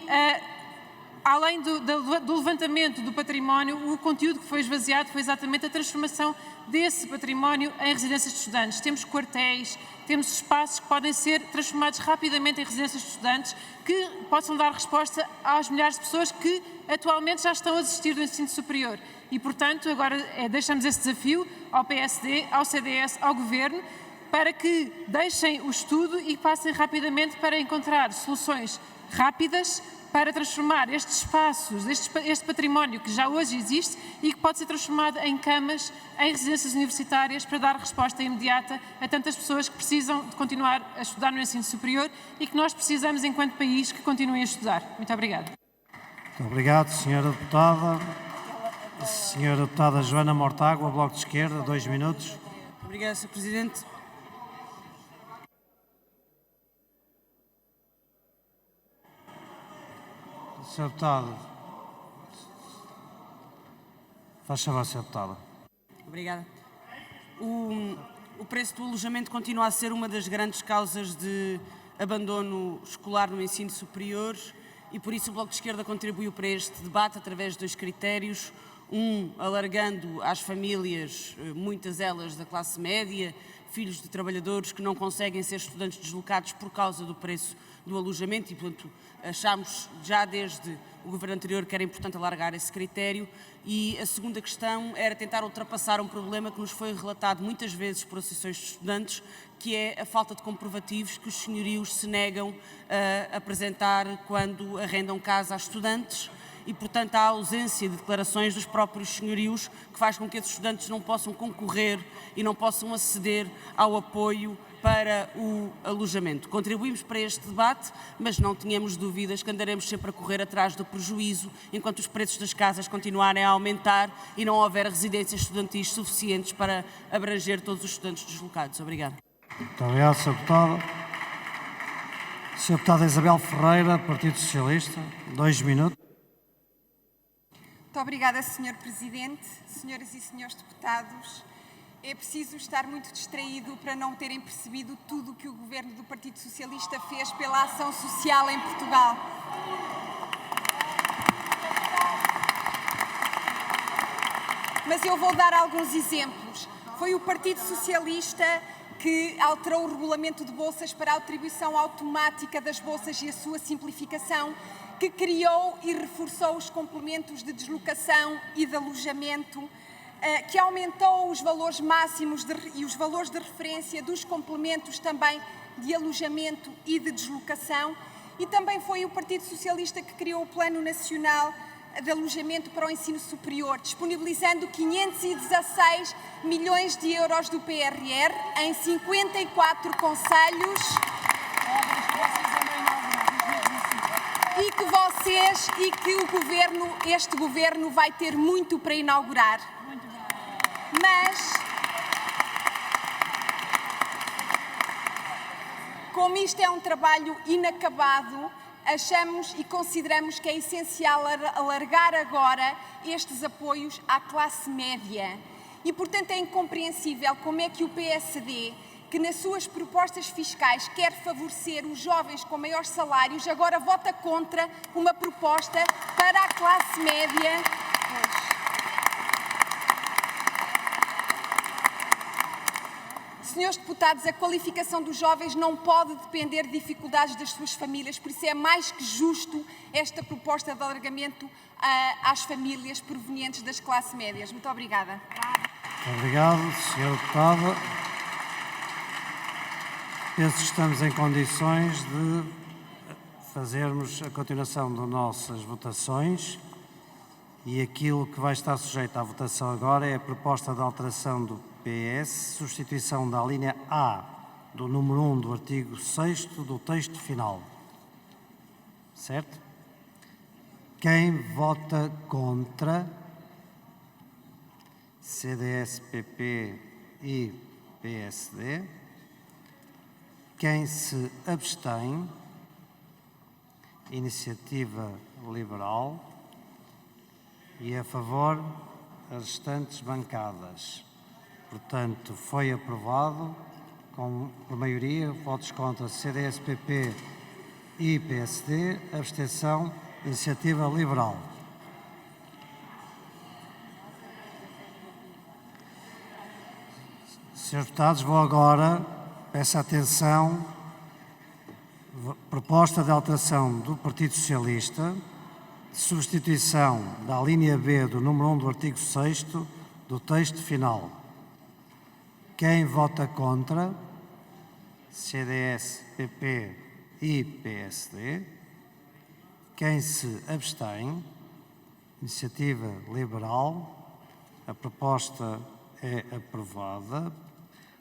além do levantamento do património, o conteúdo que foi esvaziado foi exatamente a transformação desse património em residências de estudantes. Temos quartéis, temos espaços que podem ser transformados rapidamente em residências de estudantes que possam dar resposta às milhares de pessoas que atualmente já estão a desistir do ensino superior. E, portanto, agora deixamos esse desafio ao PSD, ao CDS, ao Governo, para que deixem o estudo e passem rapidamente para encontrar soluções rápidas para transformar estes espaços, este património que já hoje existe e que pode ser transformado em camas, em residências universitárias, para dar resposta imediata a tantas pessoas que precisam de continuar a estudar no ensino superior e que nós precisamos, enquanto país, que continuem a estudar. Muito obrigada. Muito obrigado, Sra. Deputada. Sra. Deputada Joana Mortágua, Bloco de Esquerda, 2 minutos. Obrigada, Sr. Presidente. Sr. Deputado. Faz favor, Sra. Deputada. Obrigada. O preço do alojamento continua a ser uma das grandes causas de abandono escolar no ensino superior e por isso o Bloco de Esquerda contribuiu para este debate através de 2 critérios. Alargando às famílias, muitas elas da classe média, filhos de trabalhadores que não conseguem ser estudantes deslocados por causa do preço do alojamento e, portanto, achámos já desde o governo anterior que era importante alargar esse critério. E a segunda questão era tentar ultrapassar um problema que nos foi relatado muitas vezes por associações de estudantes, que é a falta de comprovativos que os senhorios se negam a apresentar quando arrendam casa a estudantes. E, portanto, a ausência de declarações dos próprios senhorios que faz com que esses estudantes não possam concorrer e não possam aceder ao apoio para o alojamento. Contribuímos para este debate, mas não tínhamos dúvidas que andaremos sempre a correr atrás do prejuízo enquanto os preços das casas continuarem a aumentar e não houver residências estudantis suficientes para abranger todos os estudantes deslocados. Obrigada. Muito obrigado, Sra. Deputada. Sra. Deputada Isabel Ferreira, Partido Socialista, 2 minutos. Muito obrigada, Sr. Presidente, senhoras e senhores deputados. É preciso estar muito distraído para não terem percebido tudo o que o Governo do Partido Socialista fez pela ação social em Portugal. Mas eu vou dar alguns exemplos. Foi o Partido Socialista que alterou o regulamento de bolsas para a atribuição automática das bolsas e a sua simplificação, que criou e reforçou os complementos de deslocação e de alojamento, que aumentou os valores máximos e os valores de referência dos complementos também de alojamento e de deslocação, e também foi o Partido Socialista que criou o Plano Nacional de Alojamento para o Ensino Superior, disponibilizando 516 milhões de euros do PRR em 54 concelhos. E que este governo vai ter muito para inaugurar. Mas, como isto é um trabalho inacabado, achamos e consideramos que é essencial alargar agora estes apoios à classe média. E, portanto, é incompreensível como é que o PSD, que nas suas propostas fiscais quer favorecer os jovens com maiores salários, agora vota contra uma proposta para a classe média. Senhores deputados, a qualificação dos jovens não pode depender de dificuldades das suas famílias, por isso é mais que justo esta proposta de alargamento às famílias provenientes das classes médias. Muito obrigada. Obrigado, Sra. Deputada. Penso que estamos em condições de fazermos a continuação das nossas votações e aquilo que vai estar sujeito à votação agora é a proposta de alteração do PS, substituição da linha A do número 1 do artigo 6º do texto final. Certo? Quem vota contra? CDS, PP e PSD. Quem se abstém? Iniciativa Liberal. E a favor, as restantes bancadas. Portanto, foi aprovado por maioria, votos contra CDS, PP e PSD, abstenção, Iniciativa Liberal. Senhores deputados, vou agora, peço atenção, proposta de alteração do Partido Socialista, de substituição da linha B do número 1 do artigo 6º do texto final. Quem vota contra? CDS, PP e PSD. Quem se abstém? Iniciativa Liberal. A proposta é aprovada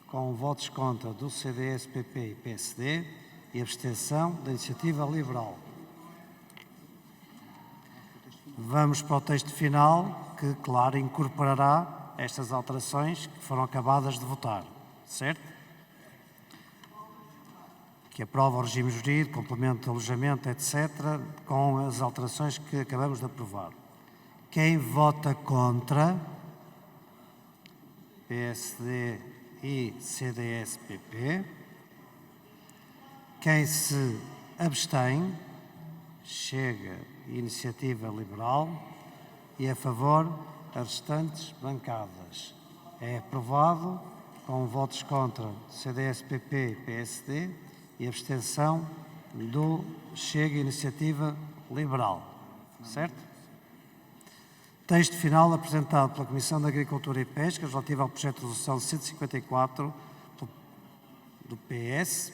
com votos contra do CDS, PP e PSD e abstenção da Iniciativa Liberal. Vamos para o texto final, que, claro, incorporará estas alterações que foram acabadas de votar, certo? Que aprova o regime jurídico, complemento de alojamento, etc., com as alterações que acabamos de aprovar. Quem vota contra? PSD e CDS-PP. Quem se abstém? Chega e Iniciativa Liberal. E a favor, as restantes bancadas. É aprovado com votos contra CDS, PP e PSD e abstenção do Chega e Iniciativa Liberal. Certo? Texto final apresentado pela Comissão de Agricultura e Pesca relativo ao projeto de resolução 154 do PS,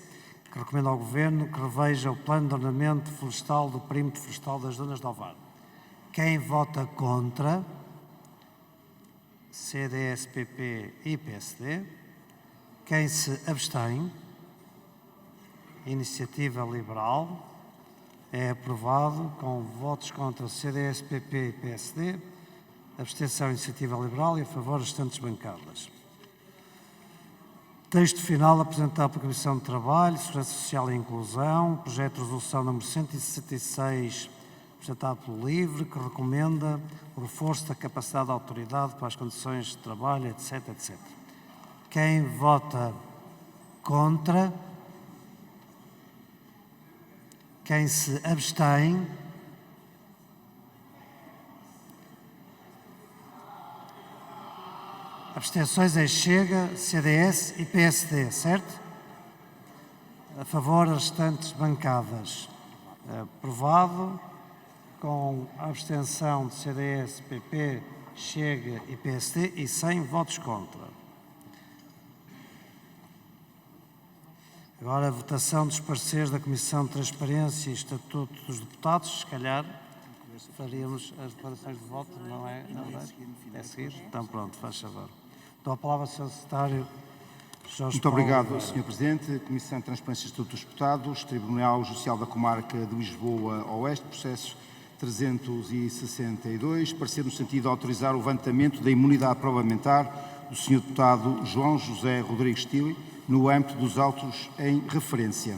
que recomenda ao Governo que reveja o plano de ordenamento florestal do perímetro florestal das Dunas de Ovar. Quem vota contra? CDS, PP e PSD. Quem se abstém? Iniciativa Liberal. É aprovado com votos contra CDS, PP e PSD. Abstenção, Iniciativa Liberal e a favor as restantes bancadas. Texto final apresentado pela Comissão de Trabalho, Segurança Social e Inclusão, projeto de resolução número 166, apresentado pelo LIVRE, que recomenda o reforço da capacidade da autoridade para as condições de trabalho, etc, etc. Quem vota contra? Quem se abstém? Abstenções é Chega, CDS e PSD, certo? A favor, as restantes bancadas. Aprovado, com a abstenção de CDS, PP, Chega e PSD e sem votos contra. Agora a votação dos pareceres da Comissão de Transparência e Estatuto dos Deputados, se calhar faríamos as declarações de voto, não é? É seguir? Então pronto, faz favor. Dou a palavra ao Sr. Secretário Jorge Muito obrigado, Paulo. Sr. Presidente. Comissão de Transparência e Estatuto dos Deputados, Tribunal Judicial da Comarca de Lisboa Oeste, processo 362, parecer no sentido de autorizar o levantamento da imunidade parlamentar do Sr. Deputado João José Rodrigues Tille, no âmbito dos autos em referência.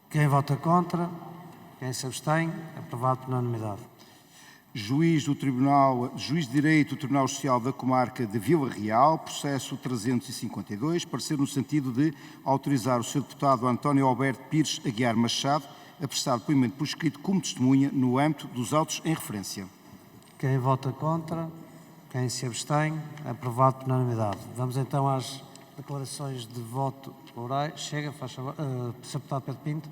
Quem vota contra? Quem se abstém? Aprovado por unanimidade. Juiz de Direito do Tribunal Social da Comarca de Vila Real, processo 352, parecer no sentido de autorizar o Sr. Deputado António Alberto Pires Aguiar Machado a prestar depoimento por escrito como testemunha no âmbito dos autos em referência. Quem vota contra? Quem se abstém? Aprovado por unanimidade. Vamos então às declarações de voto orais. Chega, faz favor. Sr. Deputado Pedro Pinto.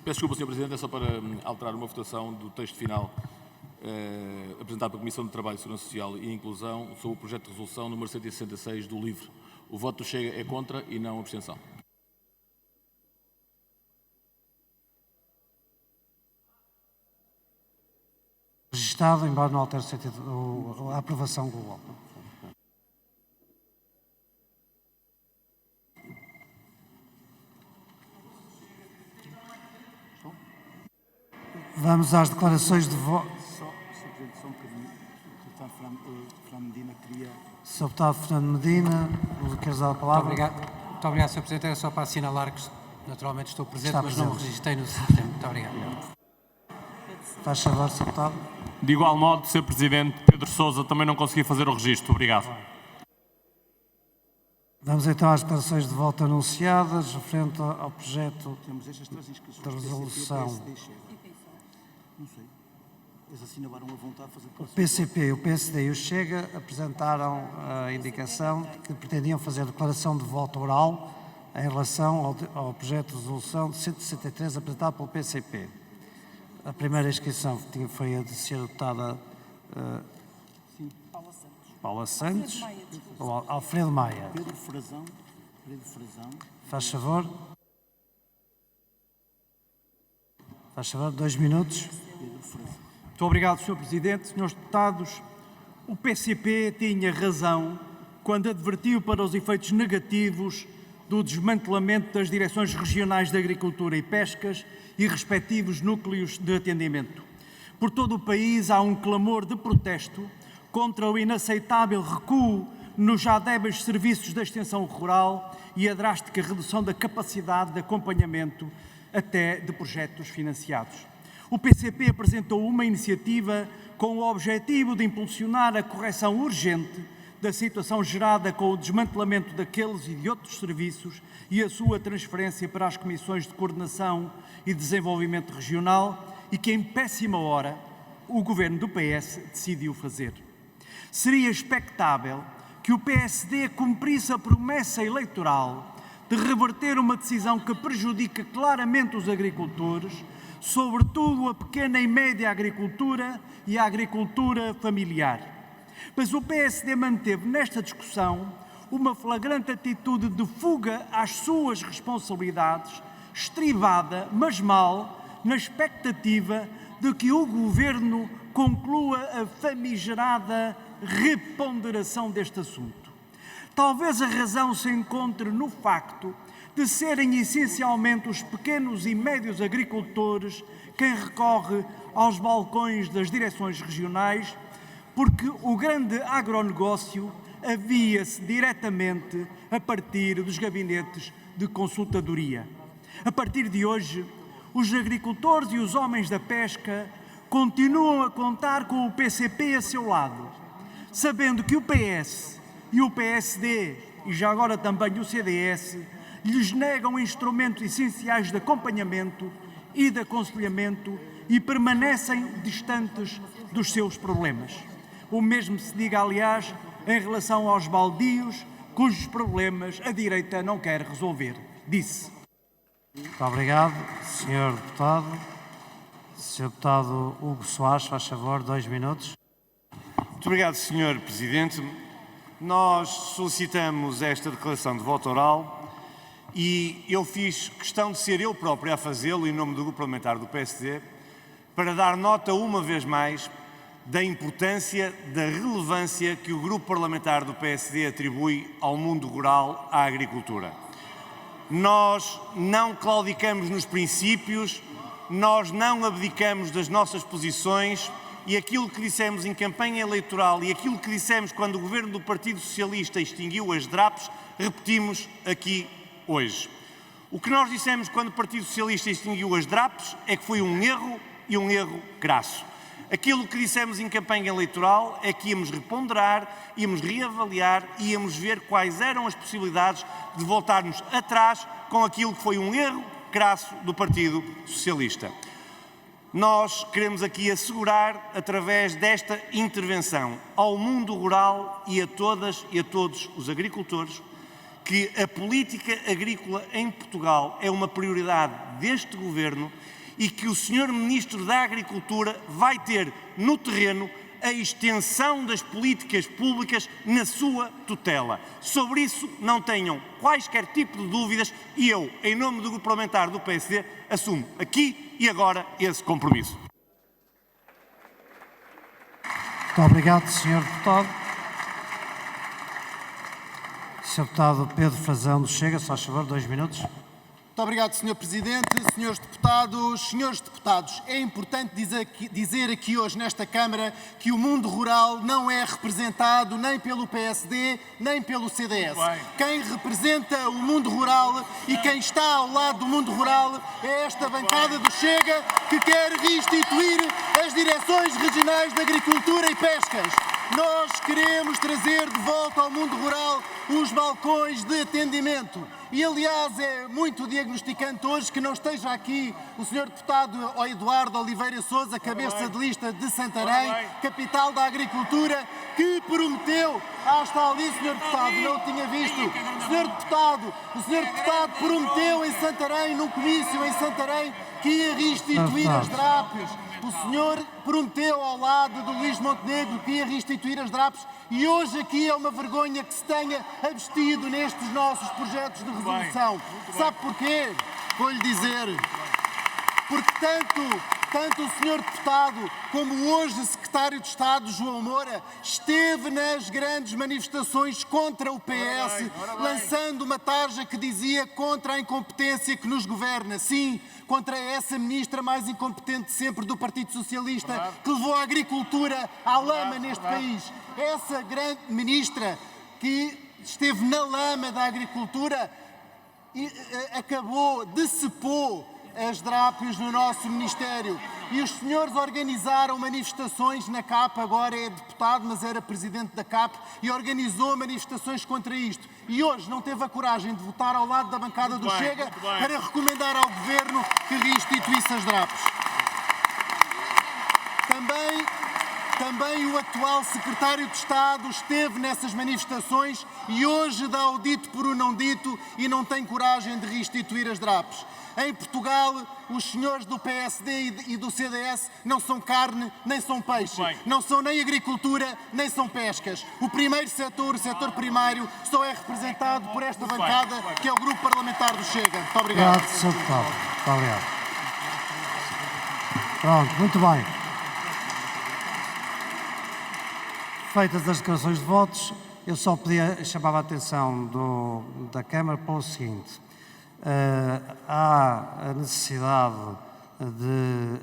Peço desculpa, Sr. Presidente, é só para alterar uma votação do texto final apresentado pela Comissão de Trabalho, Segurança Social e Inclusão sobre o projeto de resolução número 166 do LIVRE. O voto do Chega é contra e não abstenção. registado, embora não altere o sentido, a aprovação global. Vamos às declarações de voto. Só um bocadinho. O deputado Fernando Medina queria... Sr. deputado Fernando Medina, queres dar a palavra? Muito obrigado, Sr. Presidente. Era só para assinalar que naturalmente estou presente, Está mas presente. não me registrei no sistema. Muito obrigado. Faz favor, Sr. deputado. De igual modo, Sr. Presidente, Pedro Sousa também não conseguia fazer o registro. Obrigado. Vamos então às declarações de voto anunciadas, referente ao projeto de resolução. Não sei. Eles assinalaram a vontade de fazer O PCP, o PSD e o Chega apresentaram a indicação de que pretendiam fazer declaração de voto oral em relação ao projeto de resolução de 163 apresentado pelo PCP. A primeira inscrição foi a de Sra. Deputada Paula Santos, ou Alfredo Maia. Pedro Frazão. Faz favor. Faz favor, 2 minutos. Muito obrigado, Sr. Presidente. Senhores deputados, o PCP tinha razão quando advertiu para os efeitos negativos do desmantelamento das direções regionais de Agricultura e Pescas e respectivos núcleos de atendimento. Por todo o país há um clamor de protesto contra o inaceitável recuo nos já débeis serviços da extensão rural e a drástica redução da capacidade de acompanhamento até de projetos financiados. O PCP apresentou uma iniciativa com o objetivo de impulsionar a correção urgente da situação gerada com o desmantelamento daqueles e de outros serviços e a sua transferência para as Comissões de Coordenação e Desenvolvimento Regional e que, em péssima hora, o Governo do PS decidiu fazer. Seria expectável que o PSD cumprisse a promessa eleitoral de reverter uma decisão que prejudica claramente os agricultores, sobretudo a pequena e média agricultura e a agricultura familiar. Mas o PSD manteve nesta discussão uma flagrante atitude de fuga às suas responsabilidades, estribada, mas mal, na expectativa de que o Governo conclua a famigerada reponderação deste assunto. Talvez a razão se encontre no facto de serem essencialmente os pequenos e médios agricultores quem recorre aos balcões das direções regionais, porque o grande agronegócio avia-se diretamente a partir dos gabinetes de consultadoria. A partir de hoje, os agricultores e os homens da pesca continuam a contar com o PCP a seu lado, sabendo que o PS e o PSD, e já agora também o CDS, lhes negam instrumentos essenciais de acompanhamento e de aconselhamento e permanecem distantes dos seus problemas. O mesmo se diga, aliás, em relação aos baldios, cujos problemas a direita não quer resolver. Disse. Muito obrigado, Sr. Deputado. Sr. Deputado Hugo Soares, faz favor, 2 minutos. Muito obrigado, Sr. Presidente. Nós solicitamos esta declaração de voto oral e eu fiz questão de ser eu próprio a fazê-lo em nome do Grupo Parlamentar do PSD para dar nota uma vez mais da importância, da relevância que o Grupo Parlamentar do PSD atribui ao mundo rural, à agricultura. Nós não claudicamos nos princípios, nós não abdicamos das nossas posições e aquilo que dissemos em campanha eleitoral e aquilo que dissemos quando o Governo do Partido Socialista extinguiu as DRAPs, repetimos aqui hoje. O que nós dissemos quando o Partido Socialista extinguiu as DRAPs é que foi um erro e um erro crasso. Aquilo que dissemos em campanha eleitoral é que íamos reponderar, íamos reavaliar, íamos ver quais eram as possibilidades de voltarmos atrás com aquilo que foi um erro crasso do Partido Socialista. Nós queremos aqui assegurar, através desta intervenção, ao mundo rural e a todas e a todos os agricultores, que a política agrícola em Portugal é uma prioridade deste Governo e que o Sr. Ministro da Agricultura vai ter no terreno a extensão das políticas públicas na sua tutela. Sobre isso não tenham quaisquer tipo de dúvidas e eu, em nome do Grupo Parlamentar do PSD, assumo aqui e agora esse compromisso. Muito obrigado, Sr. Deputado. Sr. Deputado Pedro Frazão do Chega, só a favor, 2 minutos. Muito obrigado, Sr. Presidente. Senhores Deputados, é importante dizer aqui hoje nesta Câmara que o mundo rural não é representado nem pelo PSD, nem pelo CDS. Quem representa o mundo rural e quem está ao lado do mundo rural é esta bancada do Chega, que quer restituir as direções regionais de Agricultura e Pescas. Nós queremos trazer de volta ao mundo rural os balcões de atendimento. E, aliás, é muito diagnosticante hoje que não esteja aqui o Sr. Deputado Eduardo Oliveira Sousa, cabeça de lista de Santarém, capital da agricultura, que prometeu... está ali, Sr. Deputado, não o tinha visto. O Sr. Deputado prometeu em Santarém, num comício em Santarém, que ia restituir as DRAPs. O senhor prometeu ao lado do Luís Montenegro que ia restituir as DRAPs e hoje aqui é uma vergonha que se tenha abstido nestes nossos projetos de resolução. Sabe porquê? Vou-lhe dizer. Porque tanto o senhor deputado como hoje o secretário de Estado, João Moura, esteve nas grandes manifestações contra o PS, lançando uma tarja que dizia contra a incompetência que nos governa. Sim, contra essa ministra mais incompetente sempre do Partido Socialista, que levou a agricultura à lama neste país. Essa grande ministra que esteve na lama da agricultura decepou as DRAPs no nosso Ministério. E os senhores organizaram manifestações na CAP, agora é deputado, mas era presidente da CAP, e organizou manifestações contra isto. E hoje não teve a coragem de votar ao lado da bancada do Chega para recomendar ao Governo que restituísse as DRAPs. Também o atual secretário de Estado esteve nessas manifestações e hoje dá o dito por o não dito e não tem coragem de restituir as DRAPs. Em Portugal, os senhores do PSD e do CDS não são carne nem são peixe, não são nem agricultura nem são pescas. O primeiro setor, o setor primário, só é representado por esta bancada, que é o Grupo Parlamentar do Chega. Muito obrigado. Obrigado, Sr. Deputado. Muito obrigado. Pronto, muito bem. Feitas as declarações de votos, eu só chamava a atenção da Câmara para o seguinte. Há a necessidade de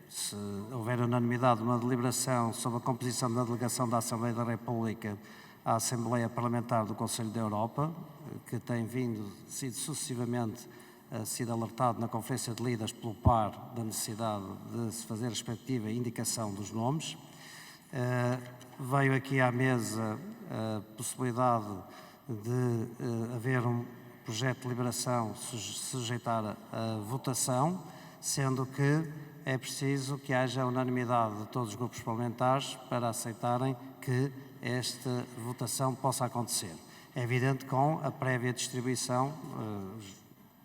se houver unanimidade, uma deliberação sobre a composição da delegação da Assembleia da República à Assembleia Parlamentar do Conselho da Europa, que tem sido sucessivamente sido alertado na Conferência de Líderes pelo PAR da necessidade de se fazer a respectiva indicação dos nomes. Veio aqui à mesa a possibilidade de haver um projeto de deliberação sujeitar a votação, sendo que é preciso que haja unanimidade de todos os grupos parlamentares para aceitarem que esta votação possa acontecer. É evidente com a prévia distribuição,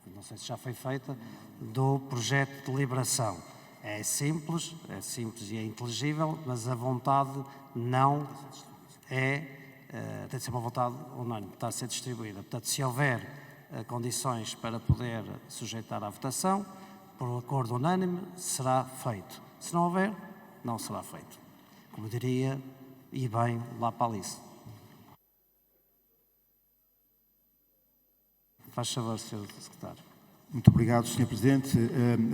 não sei se já foi feita, do projeto de deliberação. É simples e é inteligível, mas a vontade não tem de ser uma vontade unânime, está a ser distribuída. Portanto, se houver condições para poder sujeitar à votação, por acordo unânime, será feito. Se não houver, não será feito. Como diria, e bem, lá para Alice. Faz favor, Sr. Secretário. Muito obrigado, Sr. Presidente.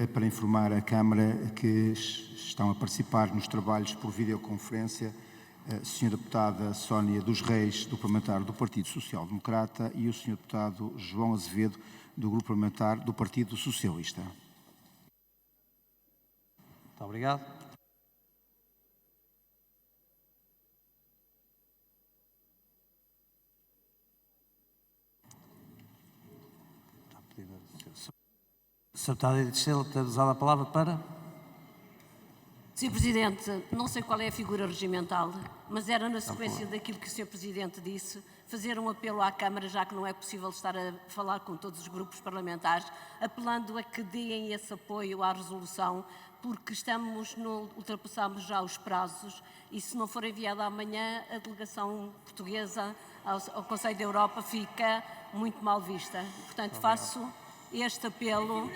É para informar a Câmara que estão a participar nos trabalhos por videoconferência a Sra. Deputada Sónia dos Reis, do Parlamentar do Partido Social Democrata, e o Sr. Deputado João Azevedo, do Grupo Parlamentar do Partido Socialista. Muito obrigado. Sr. Deputado Edith Silva, tem usado a palavra para... Sr. Presidente, não sei qual é a figura regimental, mas era na sequência daquilo que o Sr. Presidente disse, fazer um apelo à Câmara, já que não é possível estar a falar com todos os grupos parlamentares, apelando a que deem esse apoio à resolução, porque ultrapassamos já os prazos e se não for enviada amanhã, a delegação portuguesa ao Conselho da Europa fica muito mal vista. Portanto, faço este apelo.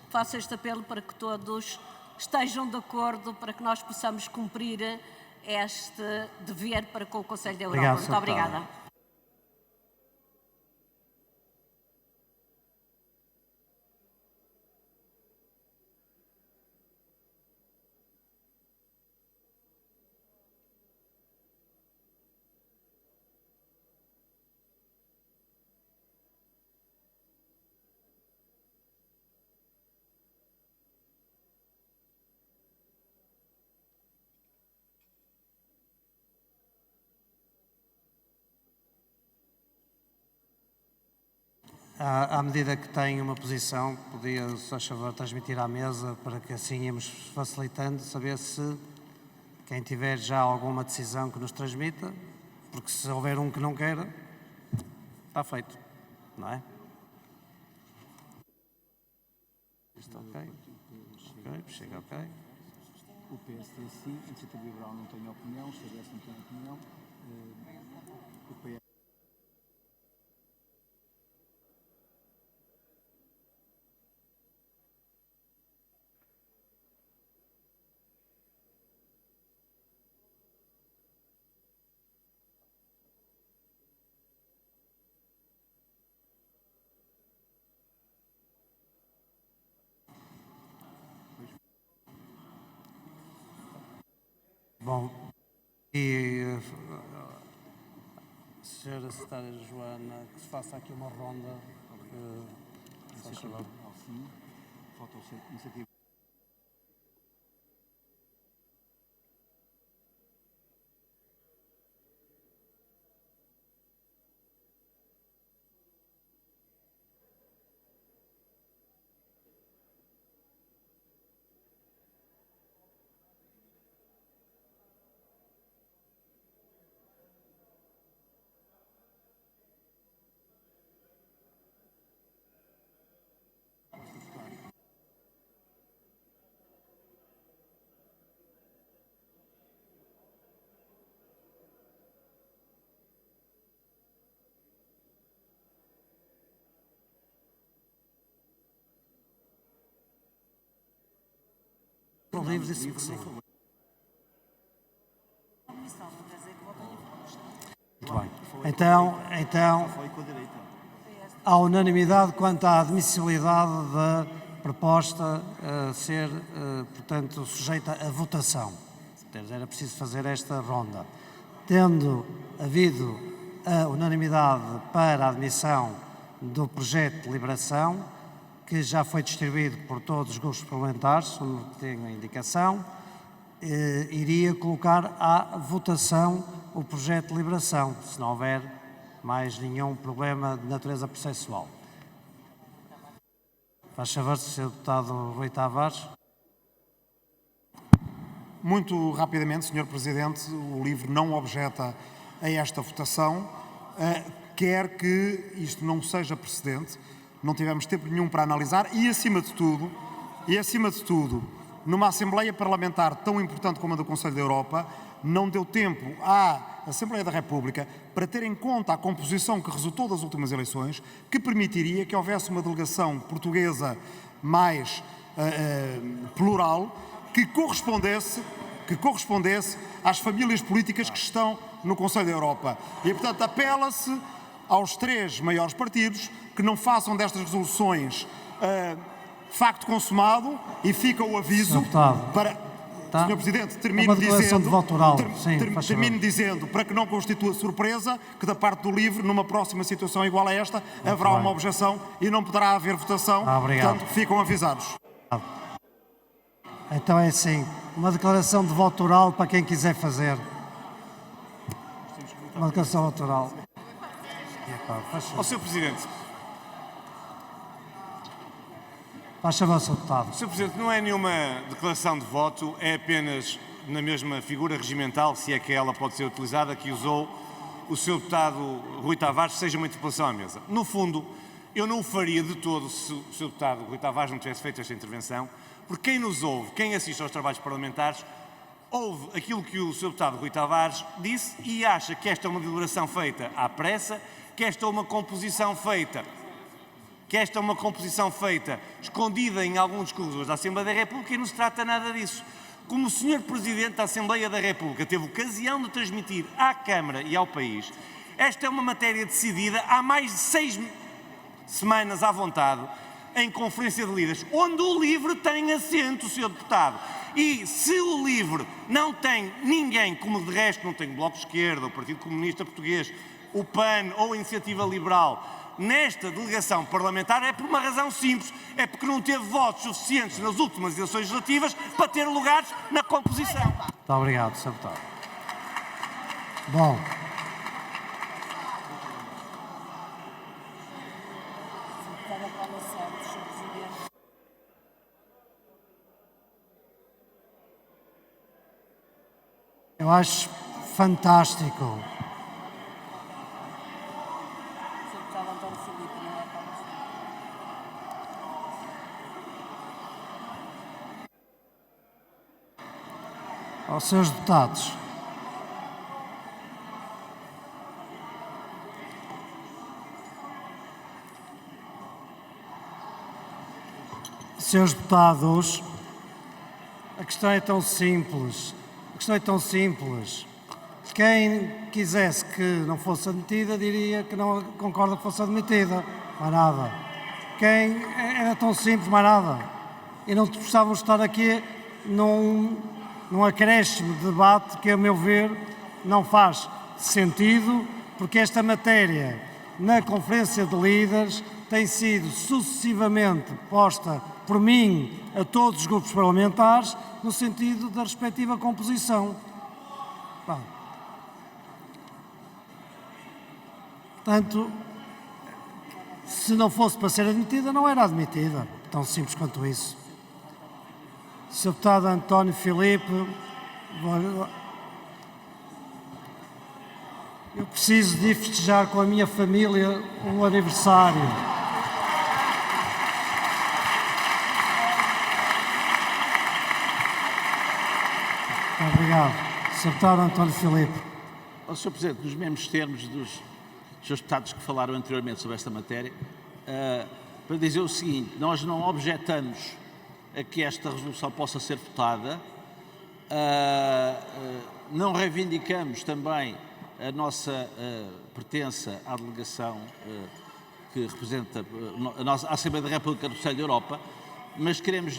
faço este apelo para que todos estejam de acordo para que nós possamos cumprir este dever para com o Conselho da Europa. Muito obrigada. À medida que tem uma posição, podia, se faz favor, transmitir à mesa para que assim íamos facilitando, saber se quem tiver já alguma decisão que nos transmita, porque se houver um que não queira, está feito, não é? Isto ok? Ok, chega ok. O PSD sim, a Iniciativa Liberal não tem opinião, o CDS não tem opinião, o PS... Bom, e Sra. Secretária Joana, que se faça aqui uma ronda, porque, faz favor. Sim, falta a Iniciativa. Estão livres e sim. Muito bem. Então, há unanimidade quanto à admissibilidade da proposta ser, portanto, sujeita a votação. Era preciso fazer esta ronda. Tendo havido a unanimidade para a admissão do projeto de deliberação, que já foi distribuído por todos os grupos parlamentares, segundo tenho a indicação, iria colocar à votação o projeto de deliberação, se não houver mais nenhum problema de natureza processual. Faz favor, Sr. Deputado Rui Tavares. Muito rapidamente, Sr. Presidente, o LIVRE não objeta a esta votação, quer que isto não seja precedente, não tivemos tempo nenhum para analisar e, acima de tudo, numa Assembleia Parlamentar tão importante como a do Conselho da Europa, não deu tempo à Assembleia da República para ter em conta a composição que resultou das últimas eleições, que permitiria que houvesse uma delegação portuguesa mais plural, que correspondesse às famílias políticas que estão no Conselho da Europa. E, portanto, apela-se aos três maiores partidos que não façam destas resoluções facto consumado, e fica o aviso para... Sr. Presidente, termino dizendo, para que não constitua surpresa, que da parte do LIVRE, numa próxima situação igual a esta, haverá uma objeção e não poderá haver votação. Portanto, ficam avisados. Então é assim, uma declaração de voto oral para quem quiser fazer. Uma declaração de voto oral. Sr. Presidente. Faz favor, Sr. Deputado. Sr. Presidente, não é nenhuma declaração de voto, é apenas na mesma figura regimental, se é que ela pode ser utilizada, que usou o Sr. Deputado Rui Tavares, seja uma interpelação à mesa. No fundo, eu não o faria de todo se o Sr. Deputado Rui Tavares não tivesse feito esta intervenção, porque quem nos ouve, quem assiste aos trabalhos parlamentares, ouve aquilo que o Sr. Deputado Rui Tavares disse e acha que esta é uma deliberação feita à pressa, que esta é uma composição feita que esta é uma composição feita, escondida em alguns dos corredores da Assembleia da República, e não se trata nada disso. Como o Sr. Presidente da Assembleia da República teve ocasião de transmitir à Câmara e ao país, esta é uma matéria decidida há mais de 6 semanas à vontade, em Conferência de Líderes, onde o LIVRE tem assento, Sr. Deputado. E se o LIVRE não tem ninguém, como de resto não tem o Bloco de Esquerda, o Partido Comunista Português, o PAN ou a Iniciativa Liberal, nesta delegação parlamentar, é por uma razão simples, é porque não teve votos suficientes nas últimas eleições legislativas para ter lugares na composição. Muito obrigado, Sr. Deputado. Bom. Eu acho fantástico. Aos seus deputados. Senhores deputados, a questão é tão simples. A questão é tão simples. Quem quisesse que não fosse admitida diria que não concorda que fosse admitida. Mais nada. Quem era tão simples, mais nada. E não precisávamos estar aqui num acréscimo de debate que, a meu ver, não faz sentido, porque esta matéria, na Conferência de Líderes, tem sido sucessivamente posta por mim a todos os grupos parlamentares no sentido da respectiva composição. Bom. Portanto, se não fosse para ser admitida, não era admitida. Tão simples quanto isso. Sr. Deputado António Filipe, eu preciso de ir festejar com a minha família um aniversário. Muito obrigado. Sr. Deputado António Filipe. Sr. Presidente, nos mesmos termos dos senhores deputados que falaram anteriormente sobre esta matéria, para dizer o seguinte: nós não objetamos a que esta resolução possa ser votada, não reivindicamos também a nossa pertença à delegação que representa a Assembleia da República do Conselho da Europa, mas queremos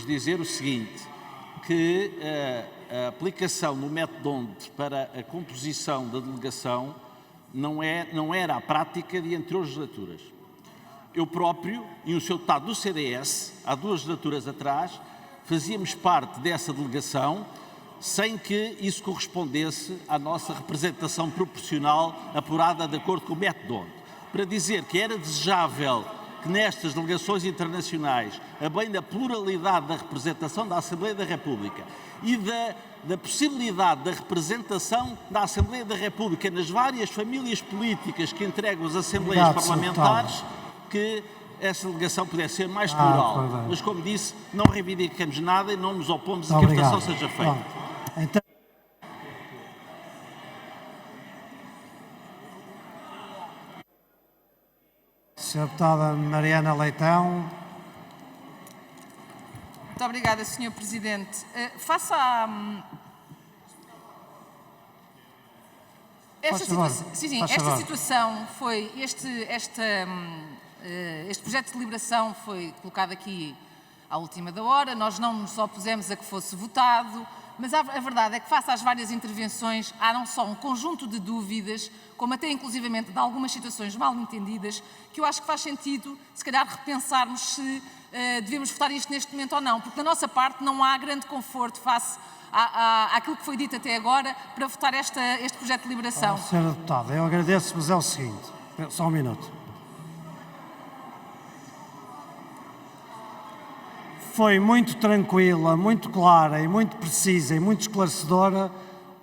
dizer o seguinte, que a aplicação do método DONT para a composição da delegação não era a prática de anteriores legislaturas. Eu próprio e o Sr. Deputado do CDS, há 2 legislaturas atrás, fazíamos parte dessa delegação sem que isso correspondesse à nossa representação proporcional apurada de acordo com o método DONT. Para dizer que era desejável que nestas delegações internacionais, a bem da pluralidade da representação da Assembleia da República e da possibilidade da representação da Assembleia da República nas várias famílias políticas que entregam as Assembleias parlamentares, que essa delegação pudesse ser mais plural. Mas, como disse, não reivindicamos nada e não nos opomos a que a votação seja feita. Então... Sra. Deputada Mariana Leitão. Muito obrigada, Sr. Presidente. Face esta situação foi, este projeto de deliberação foi colocado aqui à última da hora, nós não nos opusemos a que fosse votado, mas a verdade é que, face às várias intervenções, há não só um conjunto de dúvidas, como até inclusivamente de algumas situações mal entendidas, que eu acho que faz sentido, se calhar, repensarmos se devemos votar isto neste momento ou não, porque da nossa parte não há grande conforto face àquilo que foi dito até agora para votar este projeto de deliberação. Sra. Deputada, eu agradeço, mas é o seguinte, só um minuto. Foi muito tranquila, muito clara e muito precisa e muito esclarecedora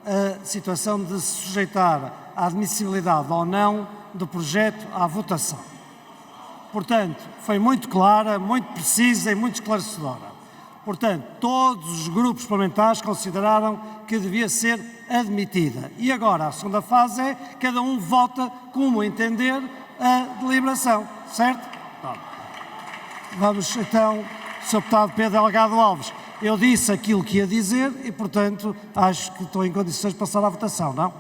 a situação de se sujeitar à admissibilidade ou não do projeto à votação. Portanto, foi muito clara, muito precisa e muito esclarecedora. Portanto, todos os grupos parlamentares consideraram que devia ser admitida. E agora, a segunda fase é cada um vota como entender a deliberação, certo? Vamos então, Sr. Deputado Pedro Delgado Alves. Eu disse aquilo que ia dizer e, portanto, acho que estou em condições de passar à votação, não?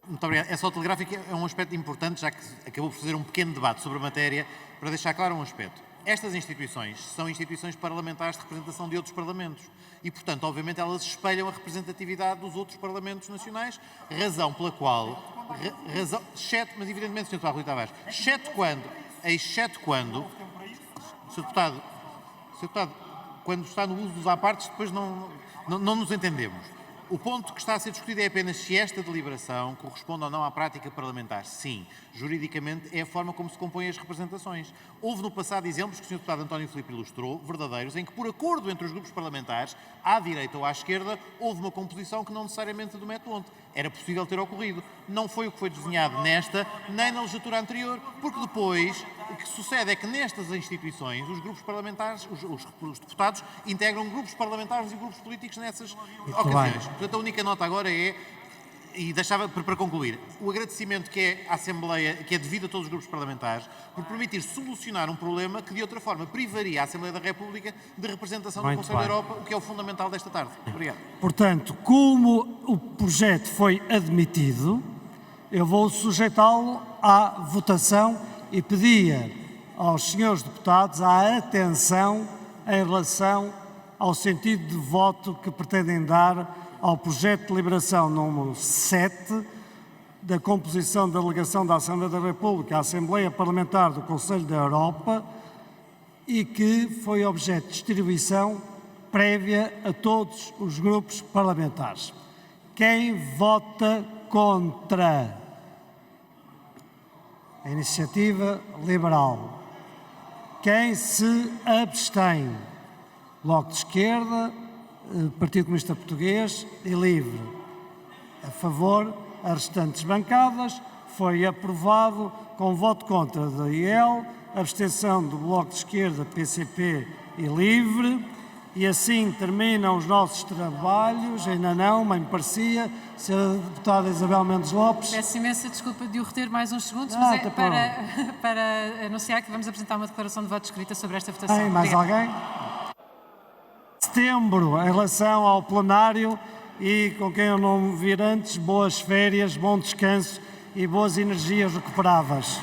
Muito obrigado. É só telegráfico, é um aspecto importante, já que acabou por fazer um pequeno debate sobre a matéria, para deixar claro um aspecto. Estas instituições são instituições parlamentares de representação de outros parlamentos e, portanto, obviamente, elas espelham a representatividade dos outros parlamentos nacionais, razão pela qual, mas evidentemente, Sr. Deputado Rui Tavares, exceto quando, Sr. Deputado, quando está no uso dos apartes, depois não nos entendemos. O ponto que está a ser discutido é apenas se esta deliberação corresponde ou não à prática parlamentar. Sim, juridicamente é a forma como se compõem as representações. Houve no passado exemplos que o Sr. Deputado António Filipe ilustrou, verdadeiros, em que por acordo entre os grupos parlamentares, à direita ou à esquerda, houve uma composição que não necessariamente do método onde era possível ter ocorrido. Não foi o que foi desenhado nesta, nem na legislatura anterior, porque depois o que sucede é que nestas instituições os grupos parlamentares, os deputados, integram grupos parlamentares e grupos políticos nessas ocasiões. Portanto, a única nota agora é, e deixava para concluir, o agradecimento que é à Assembleia, que é devido a todos os grupos parlamentares, por permitir solucionar um problema que de outra forma privaria a Assembleia da República de representação do Conselho da Europa, o que é o fundamental desta tarde. Obrigado. Portanto, como o projeto foi admitido, eu vou sujeitá-lo à votação e pedia aos senhores deputados a atenção em relação ao sentido de voto que pretendem dar ao projeto de deliberação número 7 da composição da delegação da Assembleia da República à Assembleia Parlamentar do Conselho da Europa e que foi objeto de distribuição prévia a todos os grupos parlamentares. Quem vota contra a iniciativa liberal? Quem se abstém? Bloco de Esquerda, Partido Comunista Português e Livre. A favor, as restantes bancadas. Foi aprovado com voto contra da IEL, abstenção do Bloco de Esquerda, PCP e Livre. E assim terminam os nossos trabalhos. Ainda não, bem me parecia. Sra. Deputada Isabel Mendes Lopes. Peço imensa desculpa de o reter mais uns segundos, mas é para anunciar que vamos apresentar uma declaração de voto escrita sobre esta votação. Tem mais alguém? Setembro, em relação ao plenário e com quem eu não me vir antes, boas férias, bom descanso e boas energias recuperadas.